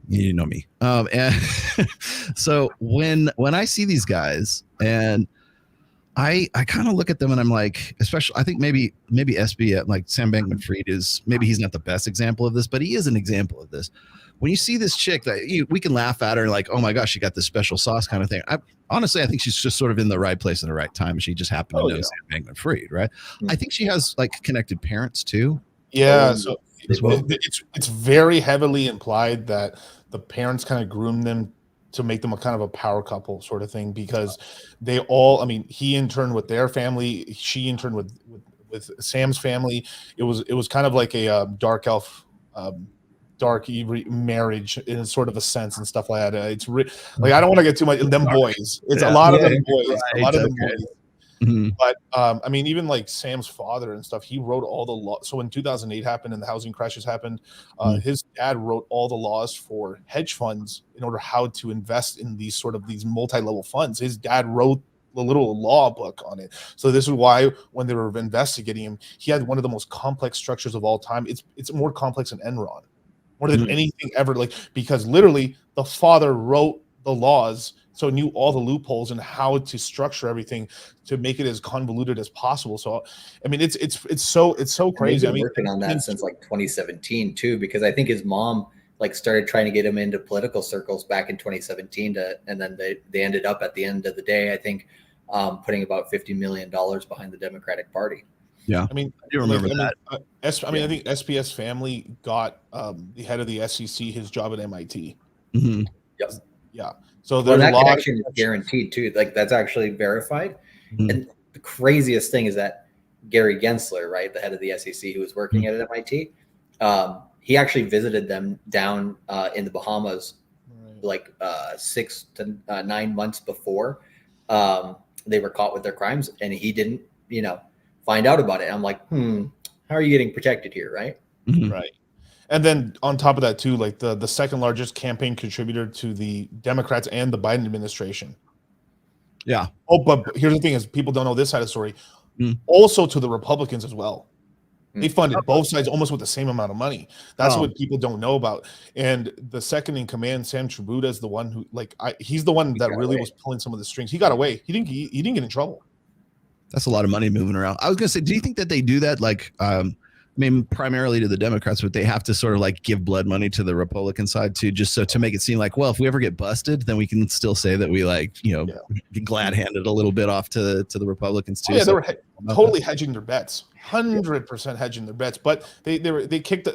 You know me. And so when I see these guys, and I kind of look at them and I'm like, especially, I think maybe SB, like Sam Bankman-Fried is, maybe he's not the best example of this, but he is an example of this. When you see this chick that we can laugh at her like, oh my gosh, she got this special sauce kind of thing. Honestly, I think she's just sort of in the right place at the right time. She just happened to know Sam Bankman-Fried, right? I think she has like connected parents too. Yeah, so it's very heavily implied that the parents kind of groomed them to make them a kind of a power couple sort of thing, because they all, I mean, he interned with their family, she interned with Sam's family. It was kind of like a dark elf dark marriage in sort of a sense and stuff like that. It's like, I don't want to get too much them boys. It's a lot of them boys. A lot of them boys. But I mean, even like Sam's father and stuff, he wrote all the law. So when 2008 happened and the housing crashes happened, his dad wrote all the laws for hedge funds in order how to invest in these multi-level funds. His dad wrote the little law book on it. So this is why when they were investigating him, he had one of the most complex structures of all time. It's more complex than Enron, more than anything ever. Like, because literally the father wrote the laws, so knew all the loopholes and how to structure everything to make it as convoluted as possible. So, I mean, it's so crazy. I've been working on that since like 2017 too, because I think his mom like started trying to get him into political circles back in 2017 and then they ended up at the end of the day, I think, putting about $50 million behind the Democratic Party. Yeah, I mean, I do remember that. I think SPS family got the head of the SEC his job at MIT. Yep. Yeah. So there's that a lot connection is guaranteed too. Like, that's actually verified. And the craziest thing is that Gary Gensler, right, the head of the SEC, who was working at MIT, he actually visited them down in the Bahamas like 6 to 9 months before they were caught with their crimes, and he didn't, find out about it. I'm like, how are you getting protected here, right? Right. And then on top of that too, like the second largest campaign contributor to the Democrats and the Biden administration. Yeah. Oh, but here's the thing: is people don't know this side of the story. Also to the Republicans as well. They funded both sides almost with the same amount of money. That's what people don't know about. And the second in command, Sam Tributa, is the one who, he's the one that really was pulling some of the strings. He got away. He didn't get in trouble. That's a lot of money moving around. I was gonna say, do you think that they do that? Like, I mean, primarily to the Democrats, but they have to sort of like give blood money to the Republican side too, just so to make it seem like, well, if we ever get busted, then we can still say that we glad handed a little bit off to the Republicans too. Oh, yeah, they were totally hedging their bets, 100% hedging their bets. But they kicked,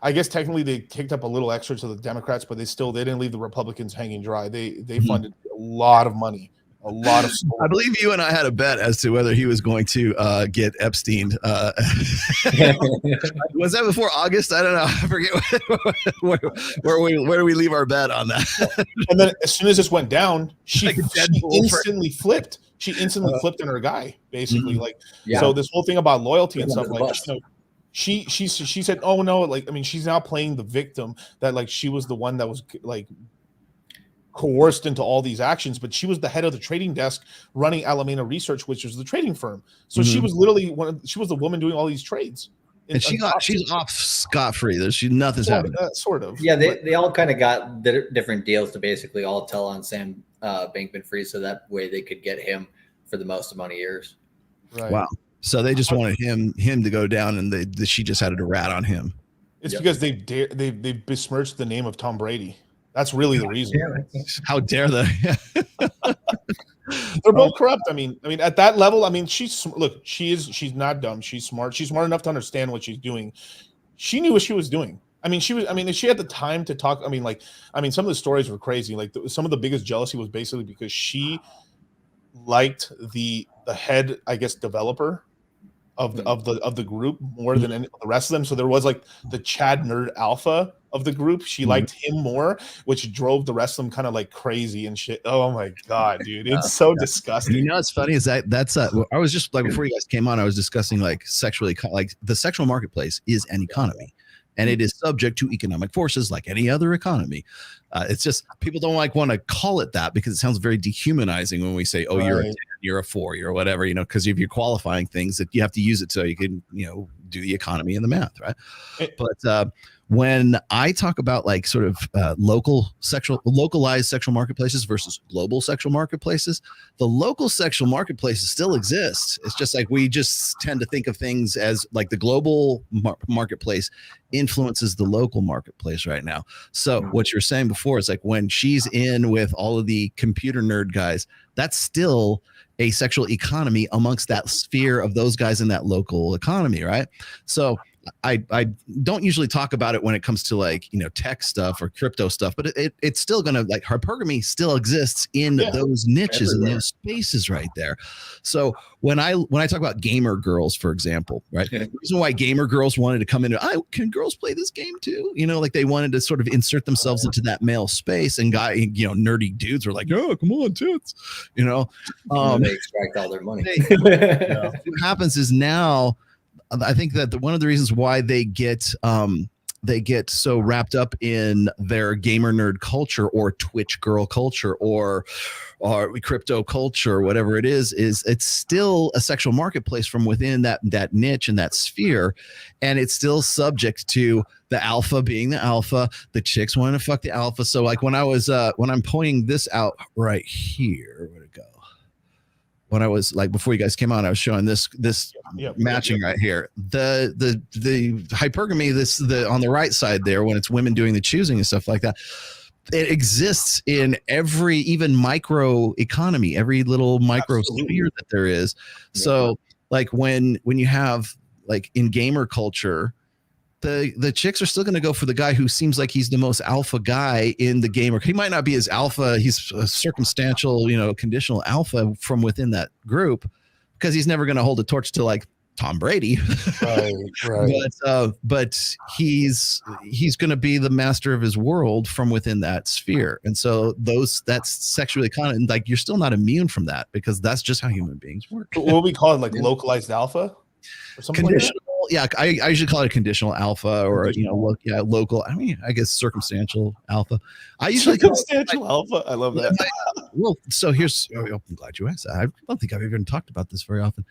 I guess technically they kicked up a little extra to the Democrats, but they didn't leave the Republicans hanging dry. They funded a lot of money. A lot of stories. I believe you and I had a bet as to whether he was going to get Epstein. Was that before August? I don't know. I forget where do we leave our bet on that. And then as soon as this went down, she instantly flipped. She instantly flipped on her guy, basically. So this whole thing about loyalty and stuff, she said, oh no, like, I mean, she's now playing the victim, that like she was the one that was like coerced into all these actions, but she was the head of the trading desk running Alameda Research, which was the trading firm. So she was literally she was the woman doing all these trades. And she's off scot-free. Nothing's happening. Sort of. Yeah, they all kind of got different deals to basically all tell on Sam Bankman-Fried, so that way they could get him for the most amount of years. Right. Wow. So they just wanted him to go down, and she just had to rat on him. It's because they've besmirched the name of Tom Brady. That's really the reason. How dare they? They're both corrupt. I mean, at that level, I mean, she's not dumb. She's smart. She's smart enough to understand what she's doing. She knew what she was doing. I mean, she had the time to talk. I mean, some of the stories were crazy. Like some of the biggest jealousy was basically because she liked the head, I guess, developer of the group more than the rest of them. So there was like the Chad Nerd Alpha of the group. She liked him more, which drove the rest of them kind of like crazy and shit. Oh my god, dude, it's so disgusting. You know what's funny is that's I was just like, before you guys came on, I was discussing like like the sexual marketplace is an economy, and it is subject to economic forces like any other economy. It's just people don't want to call it that because it sounds very dehumanizing when we say, oh, you're a 10, you're a 4, you're whatever, because if you're qualifying things that you have to use it so you can, do the economy and the math, right? But when I talk about like sort of localized sexual marketplaces versus global sexual marketplaces, the local sexual marketplaces still exist. It's just like we just tend to think of things as like the global marketplace influences the local marketplace right now. So what you're saying before is like when she's in with all of the computer nerd guys, that's still a sexual economy amongst that sphere of those guys in that local economy, right? So I don't usually talk about it when it comes to like, tech stuff or crypto stuff, but it's still going to, like, hypergamy still exists in those niches and those spaces right there. So when I talk about gamer girls, for example, right? The reason why gamer girls wanted to come into, can girls play this game too? Like they wanted to sort of insert themselves into that male space, and nerdy dudes were like, oh, come on, tits, they extract all their money. What happens is now, I think that one of the reasons why they get so wrapped up in their gamer nerd culture or Twitch girl culture or crypto culture or whatever it is it's still a sexual marketplace from within that niche and that sphere, and it's still subject to the alpha being the alpha, the chicks wanting to fuck the alpha. So like when I'm pointing this out right here, where'd it go? When I was like, before you guys came on, I was showing this matching right here. The hypergamy, on the right side there, when it's women doing the choosing and stuff like that, it exists in every even micro economy, every little micro sphere that there is. So like when you have like in gamer culture, the chicks are still going to go for the guy who seems like he's the most alpha guy in the gamer. He might not be as alpha. He's a circumstantial, conditional alpha from within that group, because he's never going to hold a torch to like Tom Brady. Right. But he's going to be the master of his world from within that sphere. And so that's sexually kind of like, you're still not immune from that, because that's just how human beings work. What we call it, like localized alpha or something conditional. Like that? Yeah, I usually call it a conditional alpha, or local. I mean, I guess circumstantial alpha. I usually circumstantial alpha. I love that. Well, so here's. I'm glad you asked that. I don't think I've even talked about this very often.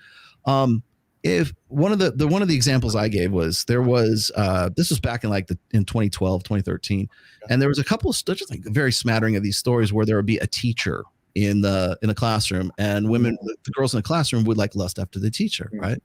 If one of the examples I gave was this was back in in 2012, 2013, and there was a couple of just like a very smattering of these stories where there would be a teacher in the classroom, and the girls in the classroom would like lust after the teacher, right?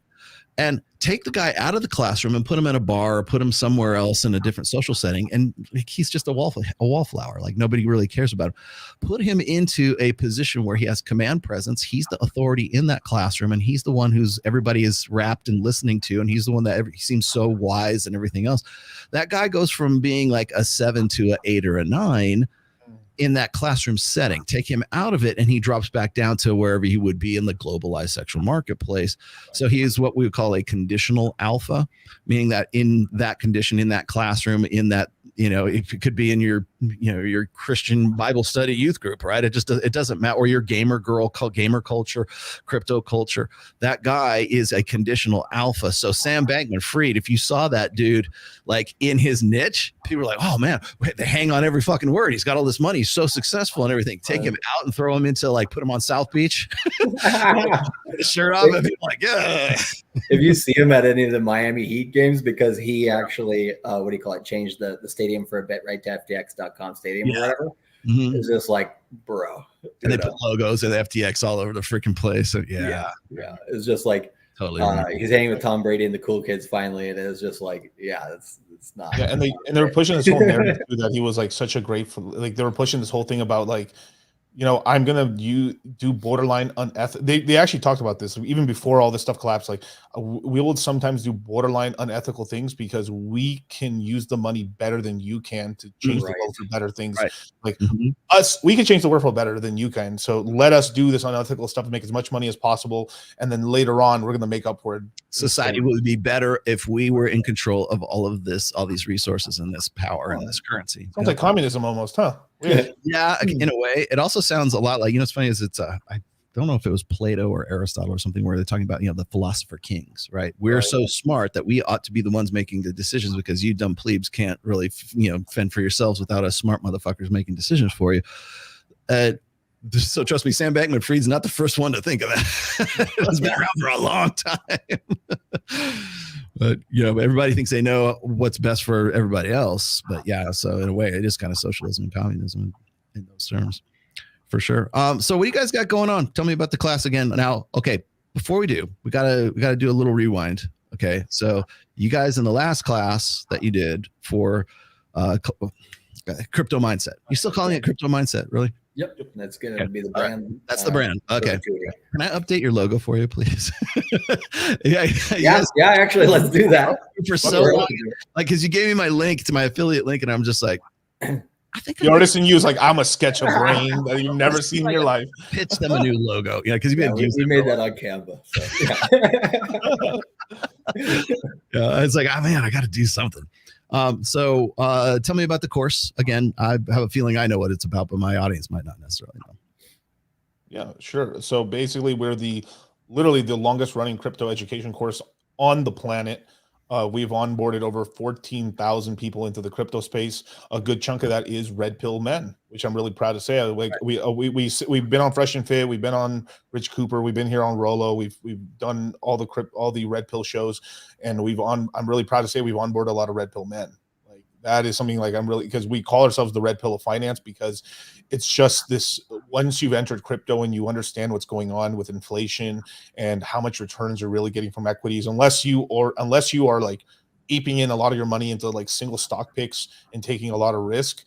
And take the guy out of the classroom and put him in a bar or put him somewhere else in a different social setting, and he's just a wallflower. Like nobody really cares about him. Put him into a position where he has command presence. He's the authority in that classroom, and he's the one who's everybody is wrapped and listening to, and he's the one that he seems so wise and everything else. That guy goes from being like a 7 to an 8 or a 9 in that classroom setting. Take him out of it, and he drops back down to wherever he would be in the globalized sexual marketplace. So he is what we would call a conditional alpha, meaning that in that condition, in that classroom, in that, it could be in your your Christian Bible study youth group, right? It doesn't matter, or your gamer girl, gamer culture, crypto culture. That guy is a conditional alpha. So Sam Bankman-Fried, if you saw that dude like in his niche, people are like, oh man, they hang on every fucking word. He's got all this money. He's so successful and everything. Take him out and throw him into like put him on South Beach, his shirt off, and people like, yeah. If you see him at any of the Miami Heat games, because he actually, changed the stadium for a bit, right, to FTX.com stadium or whatever. Mm-hmm. It's just like, bro. And they put logos of FTX all over the freaking place. And yeah. It's just like, totally. He's hanging with Tom Brady and the cool kids finally. And it's just like, it's not. Yeah, and they were pushing this whole narrative too, that he was like such a great, like they were pushing this whole thing about like, I'm gonna do borderline unethical. They actually talked about this even before all this stuff collapsed. Like, we will sometimes do borderline unethical things because we can use the money better than you can to change the world for better things. Right. Like we can change the world for better than you can. So let us do this unethical stuff and make as much money as possible, and then later on we're gonna make up for it. Society would be better if we were in control of all of this, all these resources and this power and this currency. Sounds like communism almost, huh? Really? Yeah, in a way. It also sounds a lot like, what's funny is I don't know if it was Plato or Aristotle or something where they're talking about, the philosopher kings, right? We're so smart that we ought to be the ones making the decisions because you dumb plebes can't really, fend for yourselves without us smart motherfuckers making decisions for you. So trust me, Sam Bankman-Fried's not the first one to think of that. It's been around for a long time. But, everybody thinks they know what's best for everybody else. But yeah, so in a way, it is kind of socialism and communism in those terms, for sure. So what do you guys got going on? Tell me about the class again. Now, okay, before we do, we gotta do a little rewind. Okay, so you guys in the last class that you did for crypto mindset, you still calling it crypto mindset, really? Yep, that's gonna be the brand. Right. That's the brand. Okay. Can I update your logo for you, please? yeah. Actually, let's do that. For so long, like, because you gave me my link to my affiliate link, and I'm just like, I think the artist in you is like, I'm a sketch of brain that you've never seen in your life. Pitch them a new logo, because we made that on Canva. So, yeah, it's like, oh man, I got to do something. So tell me about the course again. I have a feeling I know what it's about, but my audience might not necessarily know. Yeah, sure. So basically, we're literally the longest running crypto education course on the planet. We've onboarded over 14,000 people into the crypto space. A good chunk of that is red pill men, which I'm really proud to say. Like we've been on Fresh and Fit, we've been on Rich Cooper, we've been here on Rolo, we've done all the red pill shows, and I'm really proud to say we've onboarded a lot of red pill men. Like that is something like because we call ourselves the red pill of finance, because it's just this, once you've entered crypto and you understand what's going on with inflation and how much returns you're really getting from equities, unless you are like aping in a lot of your money into like single stock picks and taking a lot of risk,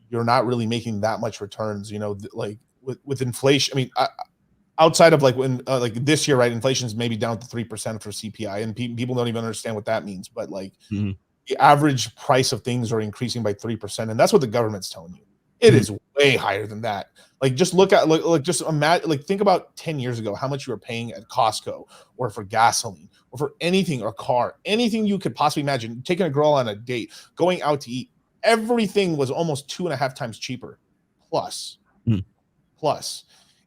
you're not really making that much returns. Like with inflation, I mean, outside of like when like this year, right, inflation is maybe down to 3% for CPI, and people don't even understand what that means. But like the average price of things are increasing by 3%, and that's what the government's telling you. It is way higher than that. Like, just look at just imagine, like, think about 10 years ago how much you were paying at Costco or for gasoline or for anything, or car, anything you could possibly imagine. Taking a girl on a date, going out to eat, everything was almost 2.5 times cheaper, plus.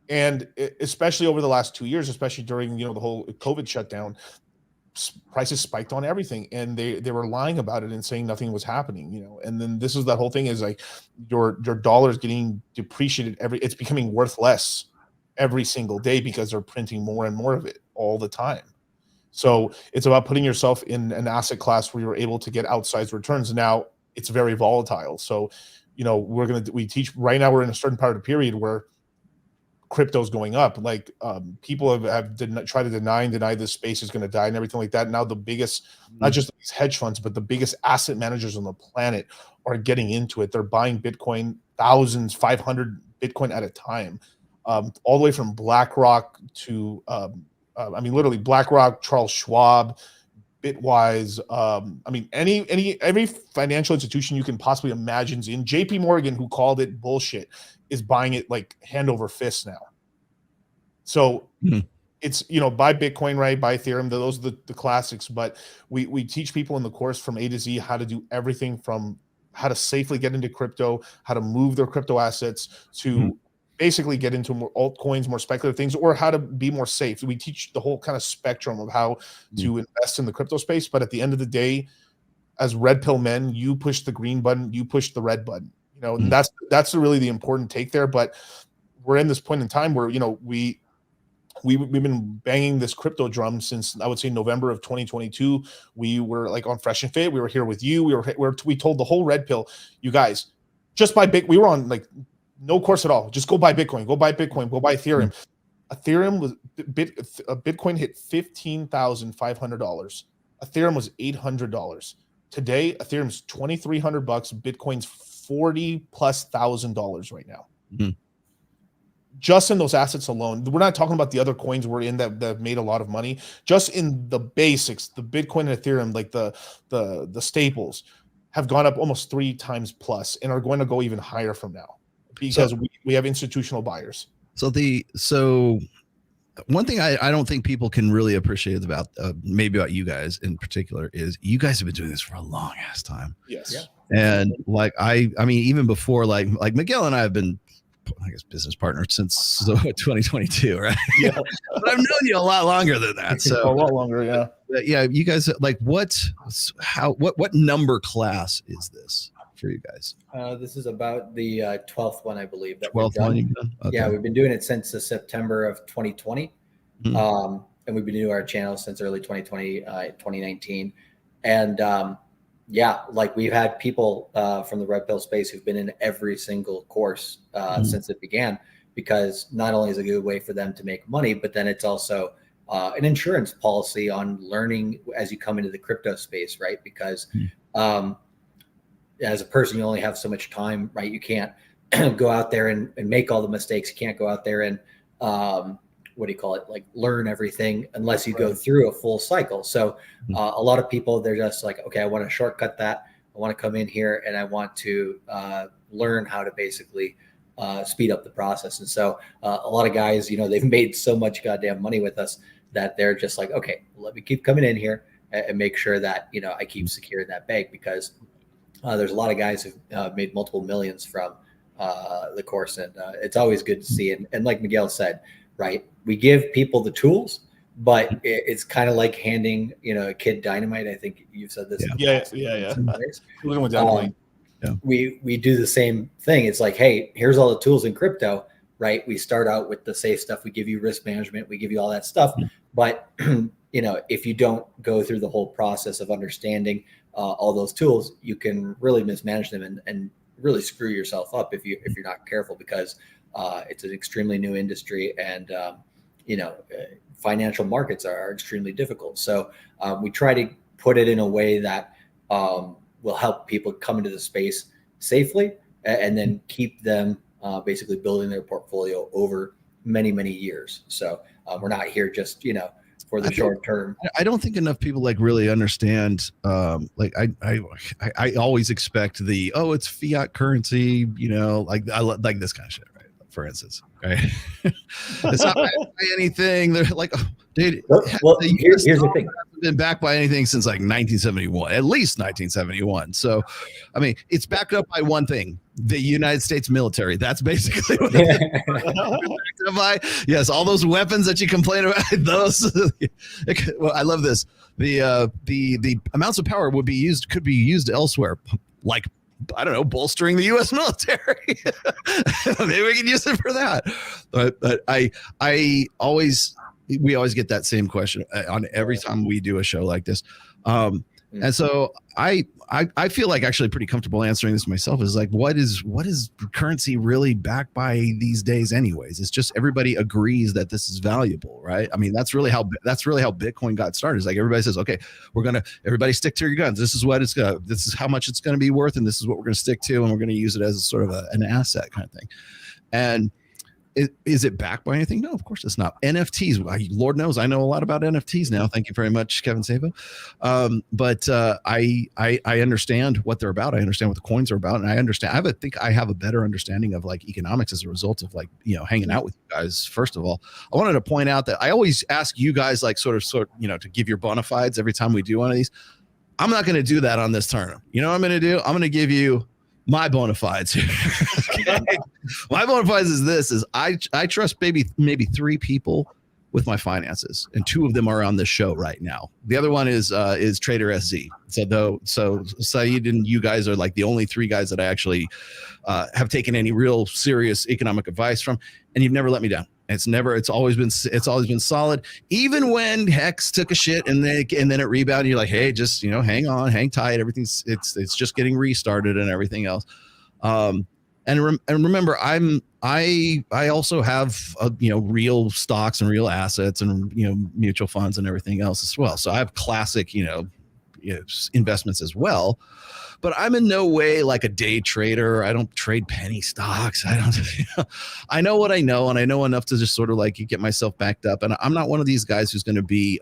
And especially over the last 2 years, especially during the whole COVID shutdown, prices spiked on everything, and they were lying about it and saying nothing was happening. And then this is that whole thing is like your dollar is getting depreciated, it's becoming worth less every single day because they're printing more and more of it all the time. So it's about putting yourself in an asset class where you're able to get outsized returns. Now it's very volatile, so we teach right now. We're in a certain part of the period where crypto's going up. Like people have tried to deny this space is going to die and everything like that. Now the biggest, not just these hedge funds, but the biggest asset managers on the planet are getting into it. They're buying Bitcoin, thousands, 500 Bitcoin at a time, all the way from BlackRock to, literally BlackRock, Charles Schwab, Bitwise. Every financial institution you can possibly imagine's in. JP Morgan, who called it bullshit, is buying it like hand over fist now. So it's, buy Bitcoin, right? Buy Ethereum. Those are the classics. But we teach people in the course from A to Z how to do everything from how to safely get into crypto, how to move their crypto assets to basically get into more altcoins, more speculative things, or how to be more safe. We teach the whole kind of spectrum of how to invest in the crypto space. But at the end of the day, as red pill men, you push the green button, you push the red button, you know, and that's really the important take there. But we're in this point in time where, you know, we've been banging this crypto drum since, I would say, November of 2022. We were like on Fresh and Fit. We were here with you. We told the whole red pill, you guys, just buy Bitcoin. We were on like no course at all. Just go buy Bitcoin. Go buy Bitcoin. Go buy Ethereum. Ethereum was Bitcoin hit $15,500. Ethereum was $800. Today, Ethereum's $2,300. Bitcoin's $40,000+ right now. Just in those assets alone. We're not talking about the other coins we're in that made a lot of money. Just in the basics, the Bitcoin and Ethereum, like the staples, have gone up almost 3 times plus and are going to go even higher from now because we have institutional buyers. So one thing I don't think people can really appreciate about maybe about you guys in particular is you guys have been doing this for a long ass time. Yes. Yeah. And like I mean, even before like Miguel and I have been, I guess, business partners since 2022, right? Yeah. But I've known you a lot longer than that. So a lot longer, yeah. Yeah, you guys like what number class is this for you guys? This is about the 12th one, I believe. 12th one you've done? Okay. Yeah, we've been doing it since September of 2020. And we've been doing our channel since early 2020, 2019. And yeah, like we've had people from the red pill space who've been in every single course since it began, because not only is it a good way for them to make money, but then it's also an insurance policy on learning as you come into the crypto space, right? Because as a person, you only have so much time, right? You can't go out there and make all the mistakes. You can't go out there and what do you call it? Like learn everything unless you go through a full cycle. So a lot of people, they're just like, okay, I want to shortcut that. I want to come in here and I want to learn how to basically speed up the process. And so a lot of guys, you know, they've made so much goddamn money with us that they're just like, okay, let me keep coming in here and make sure that, you know, I keep securing that bank, because there's a lot of guys who've made multiple millions from the course. And it's always good to see. And like Miguel said, right, we give people the tools, but it's kind of like handing, you know, a kid dynamite. I think you've said this. Yeah. We do the same thing. It's like, hey, here's all the tools in crypto, right? We start out with the safe stuff. We give you risk management. We give you all that stuff. But, you know, if you don't go through the whole process of understanding all those tools, you can really mismanage them and really screw yourself up if you're not careful, because it's an extremely new industry, and you know, financial markets are extremely difficult. So we try to put it in a way that will help people come into the space safely, and then keep them basically building their portfolio over many, many years. So we're not here just, you know, for the short term. I don't think enough people like really understand. Like I always expect it's fiat currency, you know, like I like this kind of shit, right? For instance, right? It's not backed by anything. They're like, oh, dude. Well, here's the thing. Been backed by anything since like 1971, at least 1971. So, I mean, it's backed up by one thing: the United States military. That's basically what it's backed up by. Yes, all those weapons that you complain about. Those. Well, I love this. The amounts of power could be used elsewhere, like, I don't know, bolstering the U.S. military. Maybe we can use it for that. But we always get that same question on every time we do a show like this. And so I feel like actually pretty comfortable answering this myself, is like, what is currency really backed by these days anyways? It's just everybody agrees that this is valuable, right? I mean, that's really how Bitcoin got started. It's like everybody says, okay, everybody stick to your guns. This is how much it's going to be worth, and this is what we're going to stick to, and we're going to use it as a sort of an asset kind of thing. And is it backed by anything? No, of course it's not. NFTs, Lord knows I know a lot about NFTs now. Thank you very much, Kevin Savo. But I understand what they're about. I understand what the coins are about, and I think I have a better understanding of like economics as a result of like, you know, hanging out with you guys. First of all, I wanted to point out that I always ask you guys like sort of, you know, to give your bona fides every time we do one of these. I'm not going to do that on this tournament. You know what I'm going to do? I'm going to give you my bona fides. Okay? My bona fides is I trust maybe 3 people with my finances, and 2 of them are on this show right now. The other one is Trader SZ. So Saeed and you guys are like the only 3 guys that I actually have taken any real serious economic advice from, and you've never let me down. It's always been solid. Even when Hex took a shit and then it rebounded, you're like, hey, just hang on, hang tight. Everything's it's just getting restarted and everything else. And remember, I also have real stocks and real assets and mutual funds and everything else as well. So I have classic investments as well. But I'm in no way like a day trader. I don't trade penny stocks. I don't. I know what I know, and I know enough to just sort of like get myself backed up. And I'm not one of these guys who's going to be,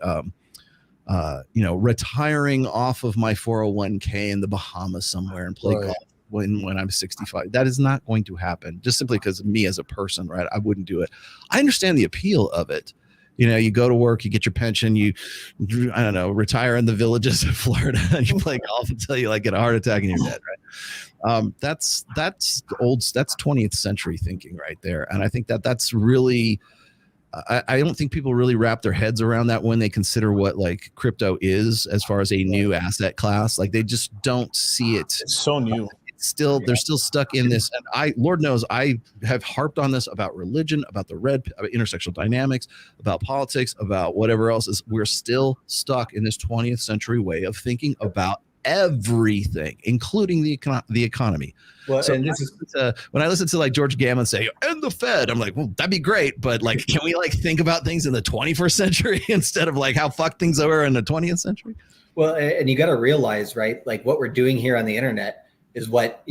retiring off of my 401k in the Bahamas somewhere and play golf when I'm 65. That is not going to happen. Just simply because of me as a person, right? I wouldn't do it. I understand the appeal of it. You go to work, you get your pension, retire in the villages of Florida, and you play golf until you get a heart attack and you're dead, right? That's 20th century thinking right there. And I think that's really, I don't think people really wrap their heads around that when they consider what crypto is as far as a new asset class. They just don't see it. It's so new. They're still stuck in this, and Lord knows I have harped on this about religion, about about intersectional dynamics, about politics, about whatever else is. We're still stuck in this 20th century way of thinking about everything, including the economy. Well, so and this is when I listen to George Gammon say "and the Fed," I'm like, well, that'd be great, but can we think about things in the 21st century instead of how fucked things were in the 20th century? Well, and you got to realize, right? What we're doing here on the internet is what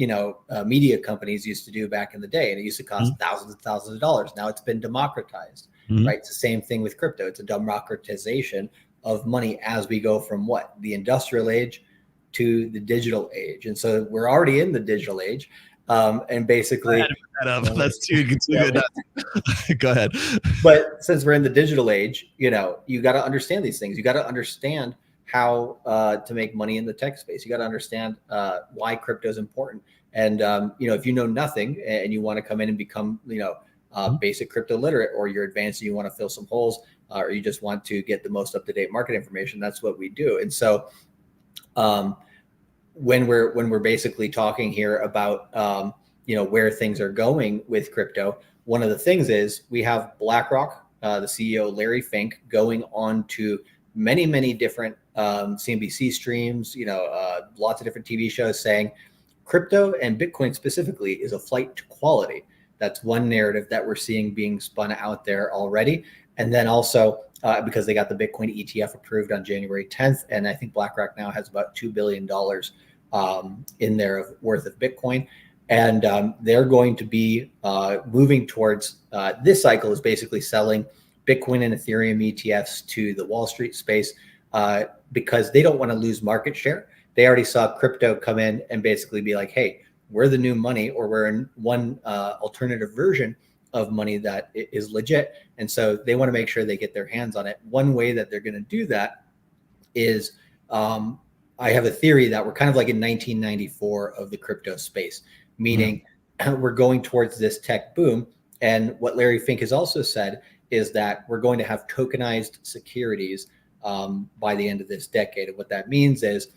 media companies used to do back in the day, and it used to cost thousands and thousands of dollars. Now it's been democratized, right? It's the same thing with crypto. It's a democratization of money as we go from the industrial age to the digital age, and so we're already in the digital age. And basically, that's too good. Go ahead. But since we're in the digital age, you got to understand these things. You got to understand how to make money in the tech space. You got to understand why crypto is important. And, if you know nothing and you want to come in and become, basic crypto literate, or you're advanced and you want to fill some holes, or you just want to get the most up-to-date market information, that's what we do. And so when we're basically talking here about, where things are going with crypto, one of the things is we have BlackRock, the CEO, Larry Fink, going on to many, many different CNBC streams, lots of different TV shows saying crypto and Bitcoin specifically is a flight to quality. That's one narrative that we're seeing being spun out there already. And then also because they got the Bitcoin ETF approved on January 10th. And I think BlackRock now has about $2 billion in their worth of Bitcoin. And they're going to be moving towards this cycle is basically selling Bitcoin and Ethereum ETFs to the Wall Street space because they don't want to lose market share. They already saw crypto come in and basically be like, hey, we're the new money, or we're in one alternative version of money that is legit. And so they want to make sure they get their hands on it. One way that they're going to do that is I have a theory that we're kind of like in 1994 of the crypto space, meaning we're going towards this tech boom. And what Larry Fink has also said is that we're going to have tokenized securities by the end of this decade. And what that means is,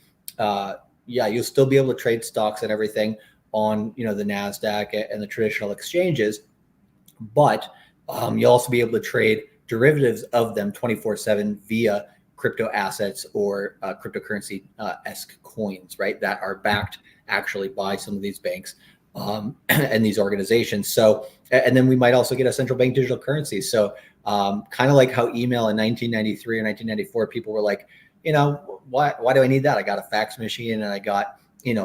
you'll still be able to trade stocks and everything on, the NASDAQ and the traditional exchanges, but you'll also be able to trade derivatives of them 24/7 via crypto assets or cryptocurrency-esque coins, right? That are backed actually by some of these banks and these organizations. So, and then we might also get a central bank digital currency. So kind of like how email in 1993 or 1994, people were like, why do I need that? I got a fax machine and I got,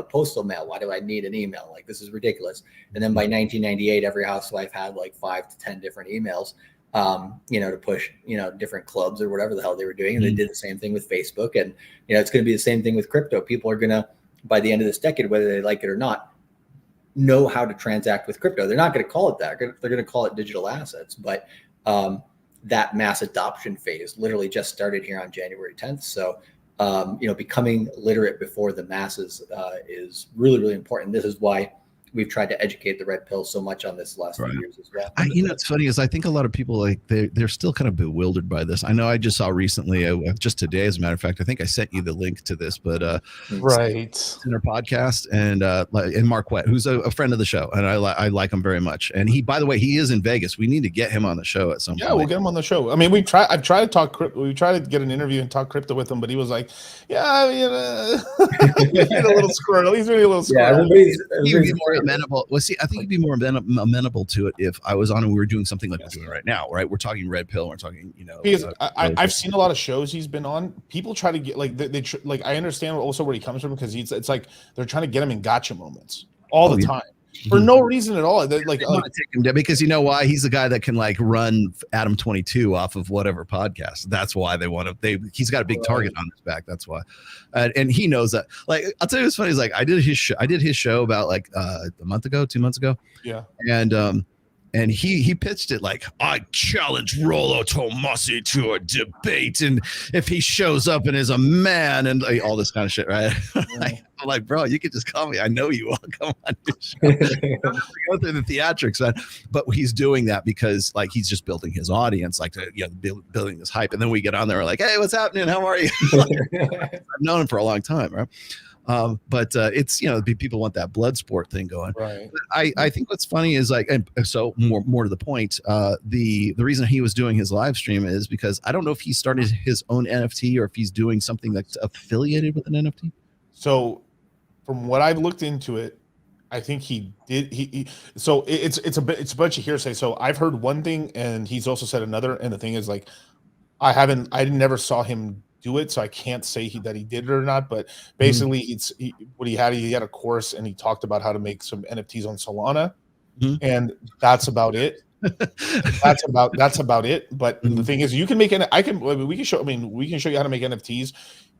postal mail. Why do I need an email? Like, this is ridiculous. And then by 1998, every housewife had like 5 to 10 different emails, to push, different clubs or whatever the hell they were doing. And they did the same thing with Facebook. And, it's going to be the same thing with crypto. People are going to, by the end of this decade, whether they like it or not, know how to transact with crypto. They're not going to call it that. They're going to call it digital assets. But that mass adoption phase literally just started here on January 10th. So becoming literate before the masses is really, really important. This is why we've tried to educate the red pill so much on this last few years as well. It's funny is I think a lot of people like they're still kind of bewildered by this. I know I just saw recently, just today, as a matter of fact, I think I sent you the link to this, but right in our podcast and Marquette, who's a friend of the show, and I like him very much. And he, by the way, he is in Vegas. We need to get him on the show at some point. Yeah, we'll get him on the show. I mean, I've tried to talk. We tried to get an interview and talk crypto with him, but he was like, "Yeah, he's being a little squirrel. He's really a little squirrel." He'd be more amenable. Well, see, I think he'd be more amenable to it if I was on and we were doing something like we're doing right now, right? We're talking red pill. We're talking, Because I've seen a lot of shows he's been on. People try to get like like I understand also where he comes from because it's like they're trying to get him in gotcha moments all the time. For no reason at all. Because you know why? He's the guy that can like run Adam 22 off of whatever podcast. That's why they want to. He's got a big target on his back. That's why, and he knows that. Like I'll tell you what's funny is like I did his show about like a month ago, 2 months ago. Yeah, and he pitched it like, I challenge Rollo Tomasi to a debate, and if he shows up and is a man, and like, all this kind of shit, right? I'm like, bro, you could just call me. I know you all. Come on, go through the theatrics, man. But he's doing that because like he's just building his audience, like building this hype. And then we get on there, we're like, hey, what's happening? How are you? I've known him for a long time, right? But it's people want that blood sport thing going. Right. I think what's funny is like, and so more to the point, the reason he was doing his live stream is because I don't know if he started his own NFT or if he's doing something that's affiliated with an NFT. So from what I've looked into it, I think he did. So it's a bunch of hearsay. So I've heard one thing and he's also said another. And the thing is like, I never saw him do it, so I can't say that he did it or not. But basically, he had a course and he talked about how to make some NFTs on Solana, and that's about it. that's about it. But the thing is, you can make we can show you how to make NFTs,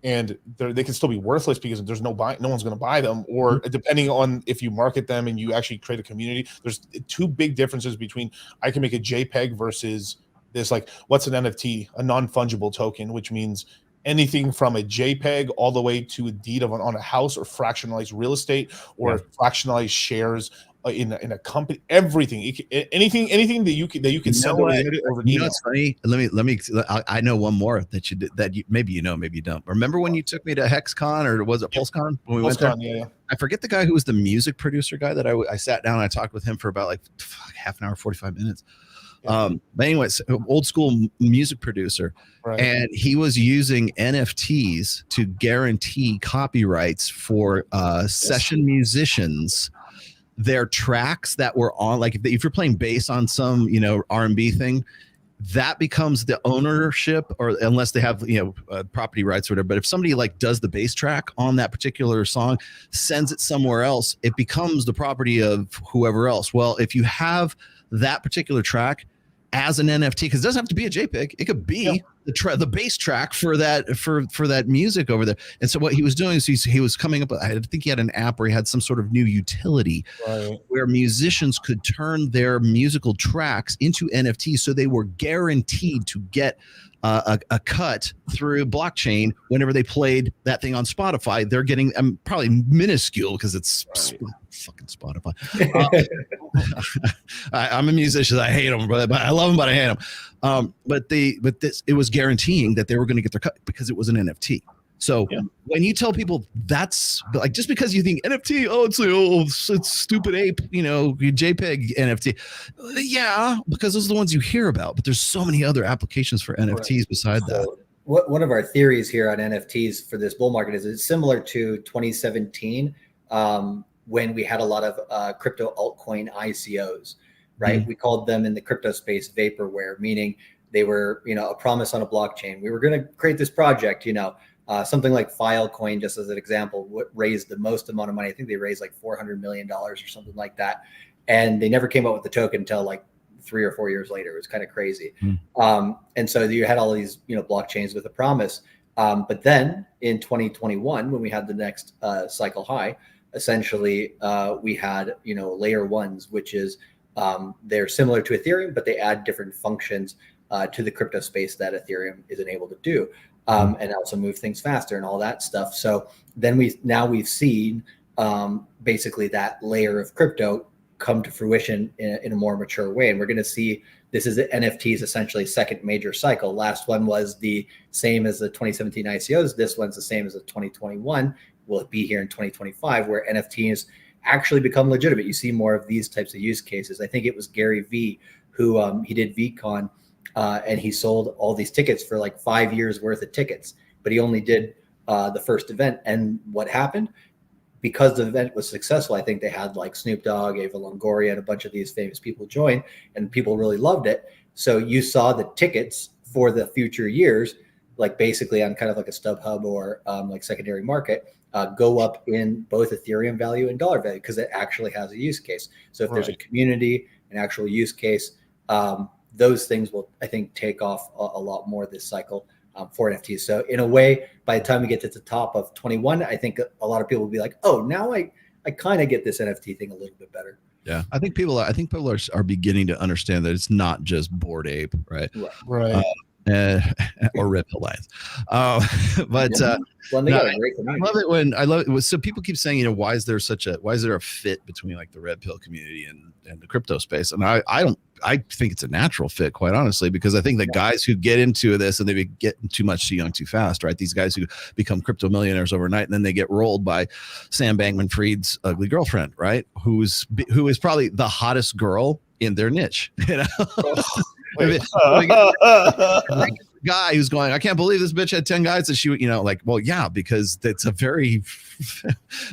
and they can still be worthless because there's no one's going to buy them, or depending on if you market them and you actually create a community. There's two big differences between I can make a JPEG versus this. Like, what's an NFT? A non-fungible token, which means anything from a JPEG all the way to a deed on a house or fractionalized real estate or fractionalized shares in a company. Everything, anything that you can send over email. It's funny. Let me. I know one more that you did that maybe you don't. Remember when you took me to HexCon or was it PulseCon when we went there? Yeah. I forget the guy who was the music producer guy that I sat down and I talked with him for about like half an hour, 45 minutes. But anyways, old school music producer, right. And he was using NFTs to guarantee copyrights for session musicians, their tracks that were on, like if you're playing bass on some R&B thing, that becomes the ownership, or unless they have property rights or whatever. But if somebody like does the bass track on that particular song, sends it somewhere else, it becomes the property of whoever else. Well, if you have that particular track as an NFT, because it doesn't have to be a JPEG, it could be the bass track for that music over there. And so what he was doing is he was coming up with, I think he had an app where he had some sort of new utility where musicians could turn their musical tracks into NFTs, so they were guaranteed to get a cut through blockchain whenever they played that thing on Spotify. They're getting probably minuscule because it's fucking Spotify. I'm a musician. I hate them, but I love them, but I hate them. But it was guaranteeing that they were going to get their cut because it was an NFT. So when you tell people that's like, just because you think NFT, it's stupid ape, JPEG NFT. Yeah, because those are the ones you hear about. But there's so many other applications for NFTs beside that. One of our theories here on NFTs for this bull market is it's similar to 2017 when we had a lot of crypto altcoin ICOs, right? We called them in the crypto space vaporware, meaning they were, a promise on a blockchain. We were going to create this project, something like Filecoin, just as an example, raised the most amount of money. I think they raised like $400 million or something like that. And they never came up with the token until like 3 or 4 years later. It was kind of crazy. And so you had all these, blockchains with a promise. But then in 2021, when we had the next cycle high, essentially we had, layer ones, which is they're similar to Ethereum, but they add different functions to the crypto space that Ethereum isn't able to do. and also move things faster and all that stuff. So then we've seen basically that layer of crypto come to fruition in a more mature way. And we're going to see this is NFT's essentially second major cycle. Last one was the same as the 2017 ICOs. This one's the same as the 2021. Will it be here in 2025 where NFTs actually become legitimate? You see more of these types of use cases. I think it was Gary Vee who he did VCon and he sold all these tickets for like 5 years worth of tickets, but he only did the first event. And what happened? Because the event was successful, I think they had like Snoop Dogg, Ava Longoria, and a bunch of these famous people join, and people really loved it. So you saw the tickets for the future years, like basically on kind of like a StubHub or like secondary market, go up in both Ethereum value and dollar value because it actually has a use case. So if there's a community, an actual use case, those things will, I think, take off a lot more this cycle. For NFTs. So in a way, by the time we get to the top of 21, I think a lot of people will be like, oh, now I kind of get this NFT thing a little bit better. Yeah, I think people are beginning to understand that it's not just Bored Ape, right? Right. Or Red Pill Lions. But well, no, I love it. So people keep saying, why is there a fit between like the Red Pill community and the crypto space? And I think it's a natural fit, quite honestly, because I think the guys who get into this and they get too much too young too fast, right? These guys who become crypto millionaires overnight and then they get rolled by Sam Bankman-Fried's ugly girlfriend, right? Who is probably the hottest girl in their niche, guy who's going, I can't believe this bitch had 10 guys that she, well, yeah, because that's a very,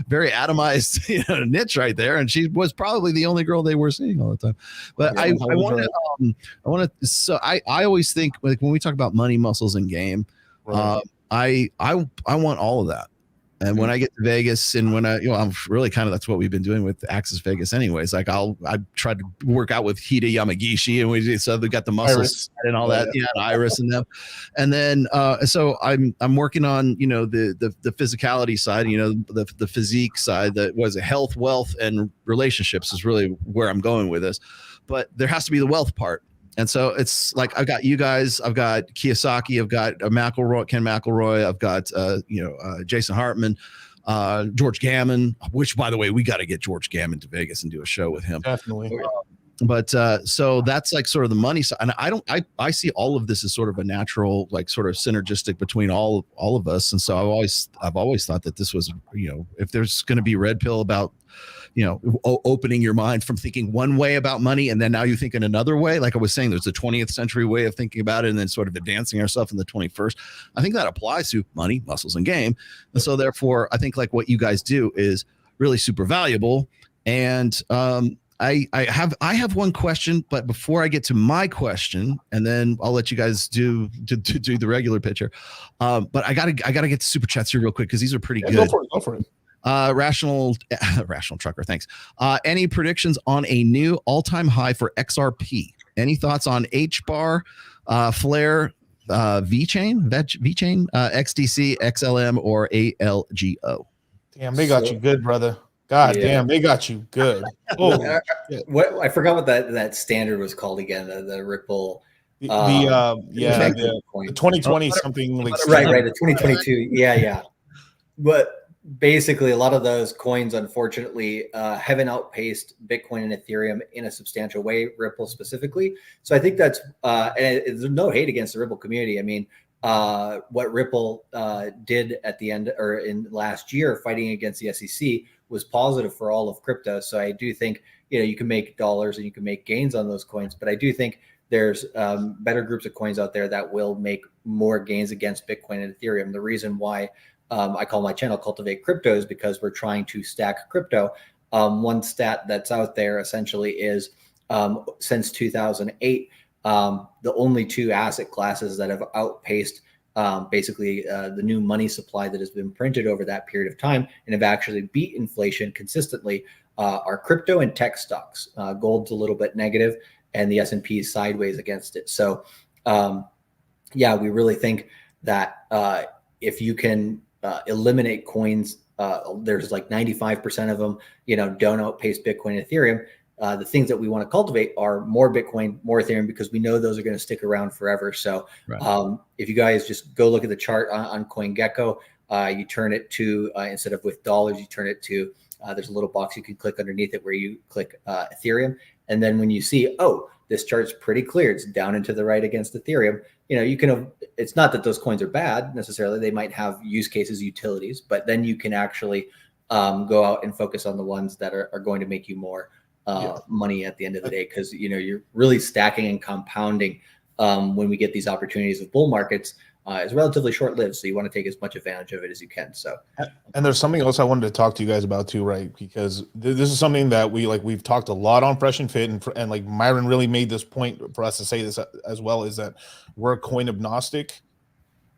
very atomized niche right there. And she was probably the only girl they were seeing all the time. But I always think, like, when we talk about money, muscles, and game, I want all of that. And when I get to Vegas and when I'm really that's what we've been doing with Access Vegas anyways. Like I tried to work out with Hida Yamagishi and we got the muscles and all that. Yeah, Iris and them. And then, so I'm working on, the physicality side, the physique side that was health, wealth, and relationships is really where I'm going with this, but there has to be the wealth part. And so it's like, I've got you guys, I've got Kiyosaki, I've got Ken McElroy, I've got, Jason Hartman, George Gammon, which, by the way, we got to get George Gammon to Vegas and do a show with him. Definitely. But so that's like sort of the money side. And I see all of this as sort of a natural, like sort of synergistic between all of us. And so I've always thought that this was, if there's going to be red pill about, opening your mind from thinking one way about money and then now you think in another way. Like I was saying, there's a 20th century way of thinking about it and then sort of advancing ourselves in the 21st. I think that applies to money, muscles, and game. And so therefore, I think like what you guys do is really super valuable. And I have one question, but before I get to my question, and then I'll let you guys do the regular picture. But I gotta get to super chats here real quick because these are pretty good. Go for it. Rational trucker, thanks. Any predictions on a new all-time high for XRP? Any thoughts on HBAR, Flare, VeChain, XDC, XLM, or ALGO? Damn, they got you good, brother. God damn, they got you good. Oh, what I forgot what that standard was called again. The Ripple. The 2020 something like right, the 2022. Yeah. But basically, a lot of those coins, unfortunately, haven't outpaced Bitcoin and Ethereum in a substantial way, Ripple specifically. So I think that's, and there's no hate against the Ripple community. I mean, what Ripple did at the end or in last year fighting against the SEC was positive for all of crypto. So I do think, you can make dollars and you can make gains on those coins. But I do think there's better groups of coins out there that will make more gains against Bitcoin and Ethereum. The reason why I call my channel Cultivate Crypto is because we're trying to stack crypto. One stat that's out there essentially is since 2008, the only two asset classes that have outpaced basically the new money supply that has been printed over that period of time and have actually beat inflation consistently are crypto and tech stocks. Gold's a little bit negative and the S&P is sideways against it. So we really think that if you can eliminate coins, there's like 95% of them, don't outpace Bitcoin and Ethereum. The things that we want to cultivate are more Bitcoin, more Ethereum, because we know those are going to stick around forever. So if you guys just go look at the chart on CoinGecko, you turn it to, instead of with dollars, you turn it to, there's a little box you can click underneath it where you click Ethereum. And then when you see, oh, this chart's pretty clear, it's down and to the right against Ethereum, you can, it's not that those coins are bad necessarily. They might have use cases, utilities, but then you can actually go out and focus on the ones that are going to make you more money at the end of the day. Because, you're really stacking and compounding when we get these opportunities of bull markets. Is relatively short-lived, so you want to take as much advantage of it as you can. So, and there's something else I wanted to talk to you guys about too, right? Because this is something that we've talked a lot on Fresh and Fit, and like Myron really made this point for us to say this as well, is that we're coin agnostic,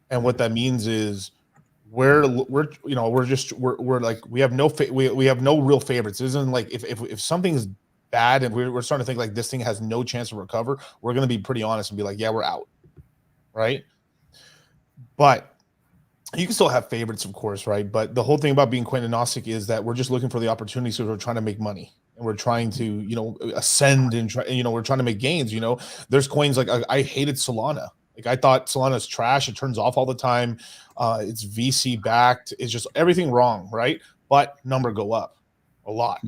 and what that means is we're like we have no real favorites. It isn't like if something's bad and we're starting to think like this thing has no chance to recover, we're going to be pretty honest and be like, yeah, we're out, right? But you can still have favorites, of course, right? But the whole thing about being coin agnostic is that we're just looking for the opportunities, so we're trying to make money and we're trying to, ascend and try, we're trying to make gains. There's coins like I hated Solana. Like I thought Solana's trash. It turns off all the time. It's VC backed. It's just everything wrong, right? But number go up a lot.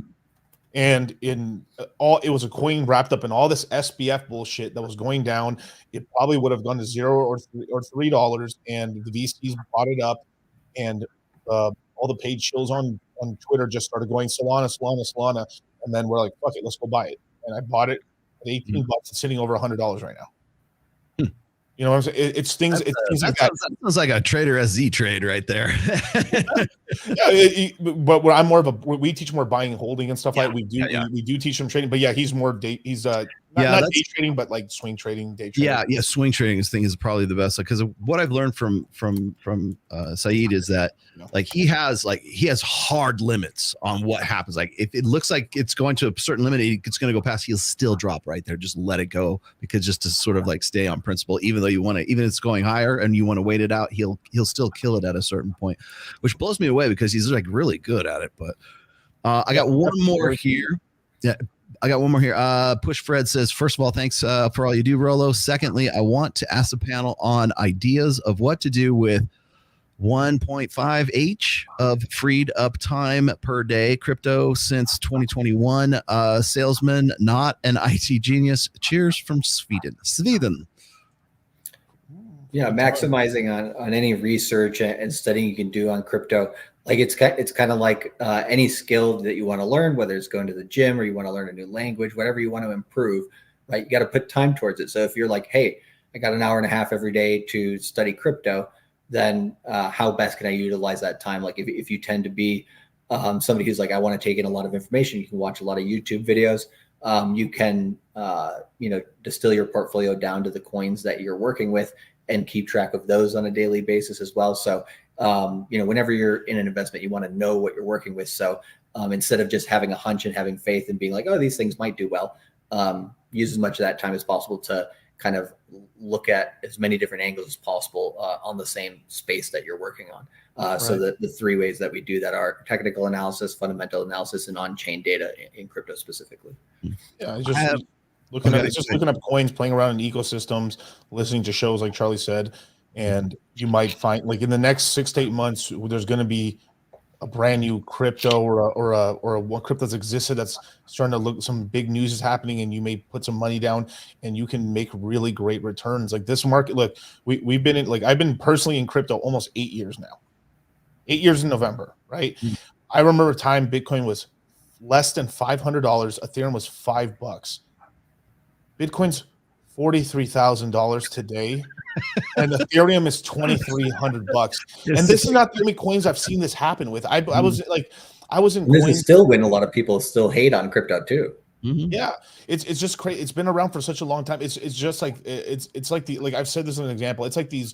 And it was a coin wrapped up in all this SBF bullshit that was going down. It probably would have gone to $0 or $3, and the VCs bought it up, and all the paid shills on Twitter just started going Solana, and then we're like, fuck it, let's go buy it. And I bought it at $18. It's sitting over $100 right now. You know what I'm saying? It's things. It's things like that. That sounds like a Trader SZ trade right there. But I'm more of we teach more buying and holding and stuff like we do. We do teach him trading, but he's more he's not day trading, but like swing trading, day trading. Yeah, swing trading is probably the best, because what I've learned from Saeed is that like he has hard limits on what happens. Like if it looks like it's going to a certain limit, it's going to go past, he'll still drop right there. Just let it go, because just to sort of like stay on principle, even though even if it's going higher and you want to wait it out, he'll still kill it at a certain point, which blows me away because he's like really good at it. But I got one more here. Yeah. I got one more here. Push Fred says, first of all, thanks for all you do, Rolo. Secondly, I want to ask the panel on ideas of what to do with 1.5 H of freed up time per day crypto since 2021. Salesman, not an IT genius. Cheers from Sweden. Yeah, maximizing on any research and studying you can do on crypto. Like it's kind of like any skill that you want to learn, whether it's going to the gym or you want to learn a new language, whatever you want to improve, right? You got to put time towards it. So if you're like, hey, I got an hour and a half every day to study crypto, then how best can I utilize that time? Like if you tend to be somebody who's like, I want to take in a lot of information, you can watch a lot of YouTube videos. You can, distill your portfolio down to the coins that you're working with and keep track of those on a daily basis as well. So, whenever you're in an investment, you want to know what you're working with. So instead of just having a hunch and having faith and being like, oh, these things might do well, use as much of that time as possible to kind of look at as many different angles as possible on the same space that you're working on. Right. So the three ways that we do that are technical analysis, fundamental analysis, and on-chain data in crypto specifically. Yeah, just looking up coins, playing around in ecosystems, listening to shows like Charlie said, and you might find like in the next 6 to 8 months, there's going to be a brand new crypto or a one crypto that's existed that's starting to look, some big news is happening, and you may put some money down and you can make really great returns. Like this market, look, we've been in, like I've been personally in crypto almost 8 years now. 8 years in November, right? Mm-hmm. I remember a time Bitcoin was less than $500, Ethereum was $5. Bitcoin's $43,000 today, and Ethereum is $2,300. And this is not the only coins I've seen this happen with. I was in this is still when a lot of people still hate on crypto too. Mm-hmm. Yeah, it's just crazy. It's been around for such a long time. It's just like it's like the, like I've said this as an example. It's like these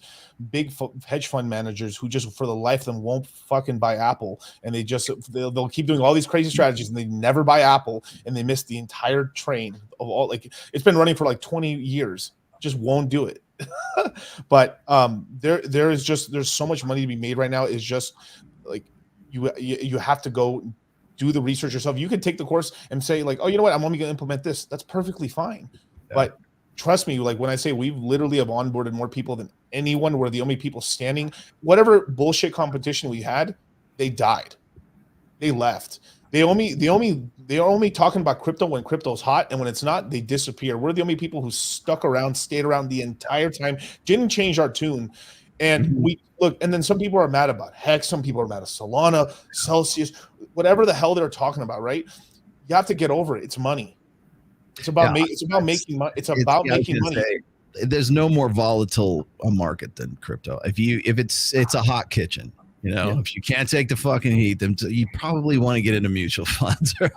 big hedge fund managers who just for the life of them won't fucking buy Apple, and they'll keep doing all these crazy strategies, and they never buy Apple, and they miss the entire train of all. Like it's been running for like 20 years, just won't do it. But there's so much money to be made right now. It's just like you have to go do the research yourself. You can take the course and say like, oh, you know what, I'm only going to implement this. That's perfectly fine. Yeah. But trust me, like when I say we've literally have onboarded more people than anyone, we're the only people standing. Whatever bullshit competition we had, they died. They left. They're only talking about crypto when crypto's hot, and when it's not, they disappear. We're the only people who stuck around, stayed around the entire time, didn't change our tune. And we look, and then some people are mad about Hex, some people are mad at Solana, Celsius, whatever the hell they're talking about, right? You have to get over it. It's money. It's about making money. It's about making money. There's no more volatile a market than crypto. If it's a hot kitchen, you know, if you can't take the fucking heat, then you probably want to get into mutual funds or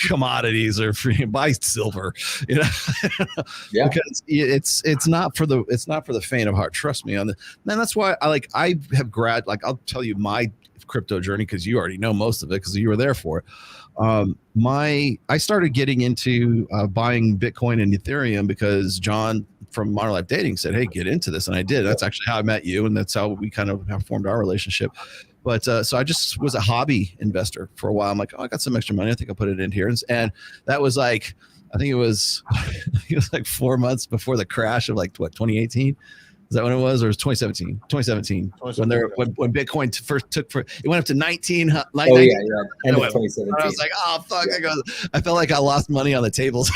commodities or buy silver, you know, because it's not for the faint of heart. Trust me on the. And that's why I have I'll tell you my crypto journey because you already know most of it because you were there for it. I started getting into buying Bitcoin and Ethereum because John from Modern Life Dating said, hey, get into this. And I did. That's actually how I met you. And that's how we kind of have formed our relationship. But so I just was a hobby investor for a while. I'm like, oh, I got some extra money. I think I'll put it in here. And that was like, I think it was like 4 months before the crash of like 2018. Is that when it was, or was 2017? 2017. When Bitcoin first it went up to 19. End of 2017. I was like, oh fuck! I felt like I lost money on the tables.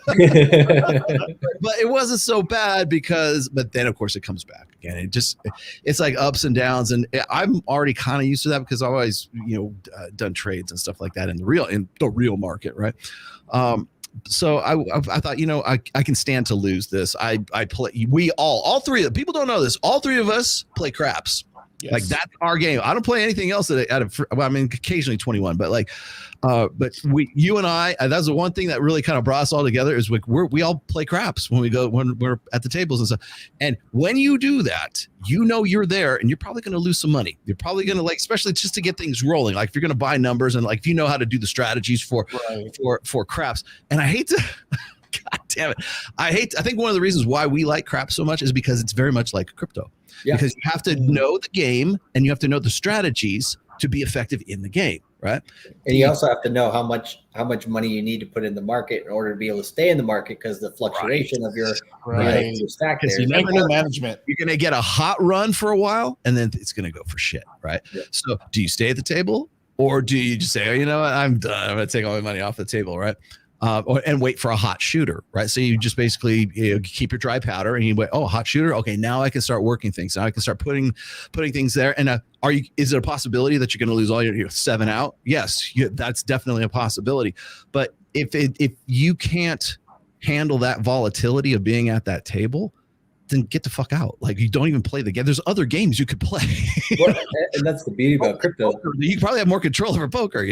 But it wasn't so bad but then of course it comes back again. It's like ups and downs, and I'm already kind of used to that because I've always done trades and stuff like that in the real market, right? So I thought, I can stand to lose this. All three of people don't know this. All three of us play craps. Yes. Like that's our game. I don't play anything else occasionally 21, but you and I, that's the one thing that really kind of brought us all together is we all play craps when we're at the tables and stuff. And when you do that, you're there and you're probably going to lose some money. You're probably going to especially just to get things rolling. Like if you're going to buy numbers and if you know how to do the strategies for craps. And I hate to, God damn it. I think one of the reasons why we like craps so much is because it's very much like crypto. Yeah. Because you have to know the game and you have to know the strategies to be effective in the game, right? And you also have to know how much money you need to put in the market in order to be able to stay in the market because the fluctuation of your stack there. You never know management. You're going to get a hot run for a while and then it's going to go for shit, right? Yeah. So do you stay at the table or do you just say, oh, you know what, I'm done. I'm going to take all my money off the table, right? And wait for a hot shooter, right? So you just basically keep your dry powder and you wait. Oh, hot shooter. Okay, now I can start working things. Now I can start putting things there. And is it a possibility that you're going to lose all your 7 out? Yes, that's definitely a possibility. But if you can't handle that volatility of being at that table, then get the fuck out. Like you don't even play the game. There's other games you could play. And that's the beauty about crypto. You probably have more control over poker,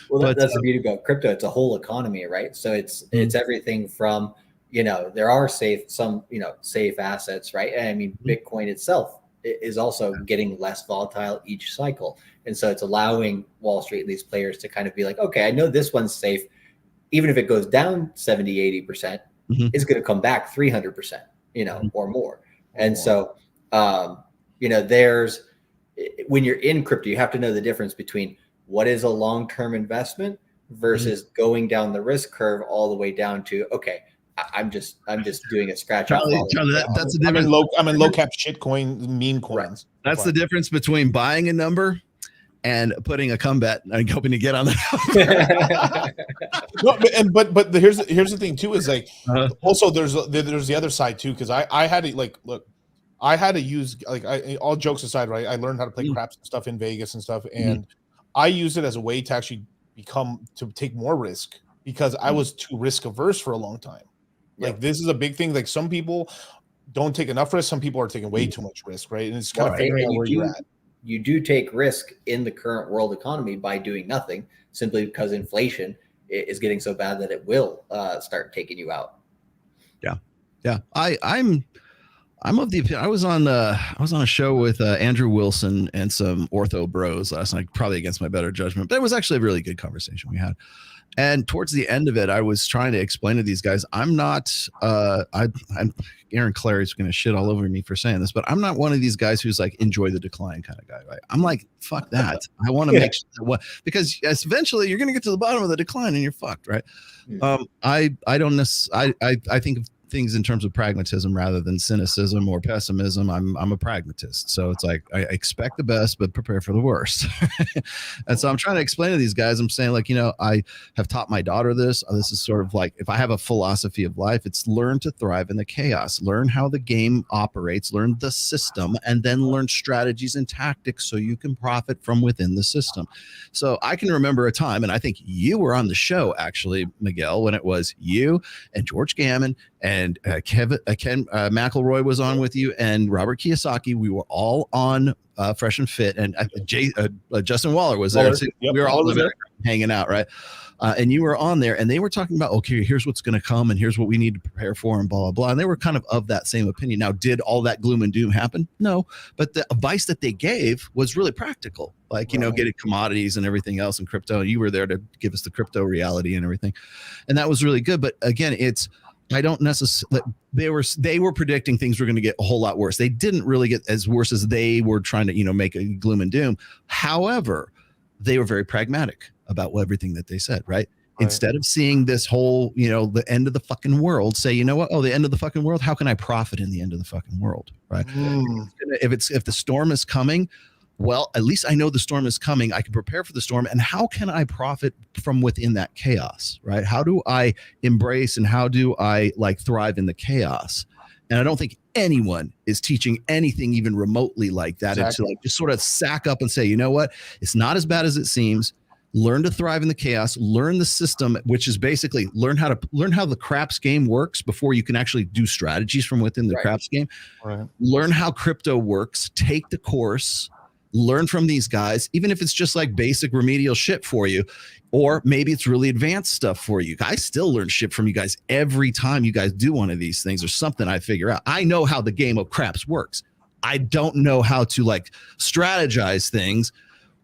Well, that's the beauty about crypto. It's a whole economy, right? So it's everything from, there are safe assets, right? And I mean, Bitcoin itself is also getting less volatile each cycle. And so it's allowing Wall Street, these players to kind of be like, okay, I know this one's safe. Even if it goes down 70, 80%, it's going to come back 300%. Or more. And so, there's, when you're in crypto, you have to know the difference between what is a long-term investment versus going down the risk curve all the way down to, okay, I'm just doing a scratch off. That's the difference. I'm in low cap shit coin, meme coins. That's the difference between buying a number and putting a comeback and hoping to get on the but here's the thing too is also there's the other side too because I had to I had to use all jokes aside, right? I learned how to play craps and stuff in Vegas and stuff, and I use it as a way to actually take more risk because I was too risk averse for a long time. This is a big thing. Like some people don't take enough risk, some people are taking way too much risk, right? And it's kind of figuring out where you're at. You do take risk in the current world economy by doing nothing simply because inflation is getting so bad that it will start taking you out. Yeah. I'm I'm of the opinion. I was on a show with Andrew Wilson and some ortho bros last night, probably against my better judgment, but it was actually a really good conversation we had. And towards the end of it, I was trying to explain to these guys, I'm not, I'm Aaron Clary's going to shit all over me for saying this, but I'm not one of these guys who's like, enjoy the decline kind of guy. Right? I'm like, fuck that. I want to make sure because eventually you're going to get to the bottom of the decline and you're fucked. Right. I don't necessarily, I think of things in terms of pragmatism rather than cynicism or pessimism. I'm a pragmatist. So it's like, I expect the best, but prepare for the worst. And so I'm trying to explain to these guys, I'm saying like, I have taught my daughter this. This is sort of like, if I have a philosophy of life, it's learn to thrive in the chaos, learn how the game operates, learn the system, and then learn strategies and tactics so you can profit from within the system. So I can remember a time, and I think you were on the show actually, Miguel, when it was you and George Gammon and Ken McElroy was on with you, and Robert Kiyosaki. We were all on Fresh and Fit, and Justin Waller was there. So we were all there hanging out, right? And you were on there, and they were talking about, okay, here's what's going to come, and here's what we need to prepare for, and blah, blah, blah. And they were kind of that same opinion. Now, did all that gloom and doom happen? No, but the advice that they gave was really practical, like, getting commodities and everything else in crypto. And you were there to give us the crypto reality and everything. And that was really good. But again, I don't necessarily, they were predicting things were going to get a whole lot worse. They didn't really get as worse as they were trying to, make a gloom and doom. However, they were very pragmatic about everything that they said, right? Instead of seeing this whole, the end of the fucking world, say, you know what? Oh, the end of the fucking world. How can I profit in the end of the fucking world? Right. If the storm is coming, well, at least I know the storm is coming. I can prepare for the storm. And how can I profit from within that chaos? Right. How do I embrace and how do I thrive in the chaos? And I don't think anyone is teaching anything even remotely like that. Exactly. It's just sort of sack up and say, you know what? It's not as bad as it seems. Learn to thrive in the chaos, learn the system, which is basically learn how the craps game works before you can actually do strategies from within the craps game. Right. Learn how crypto works, take the course, learn from these guys, even if it's just like basic remedial shit for you, or maybe it's really advanced stuff for you. I still learn shit from you guys every time you guys do one of these things or something I figure out. I know how the game of craps works. I don't know how to strategize things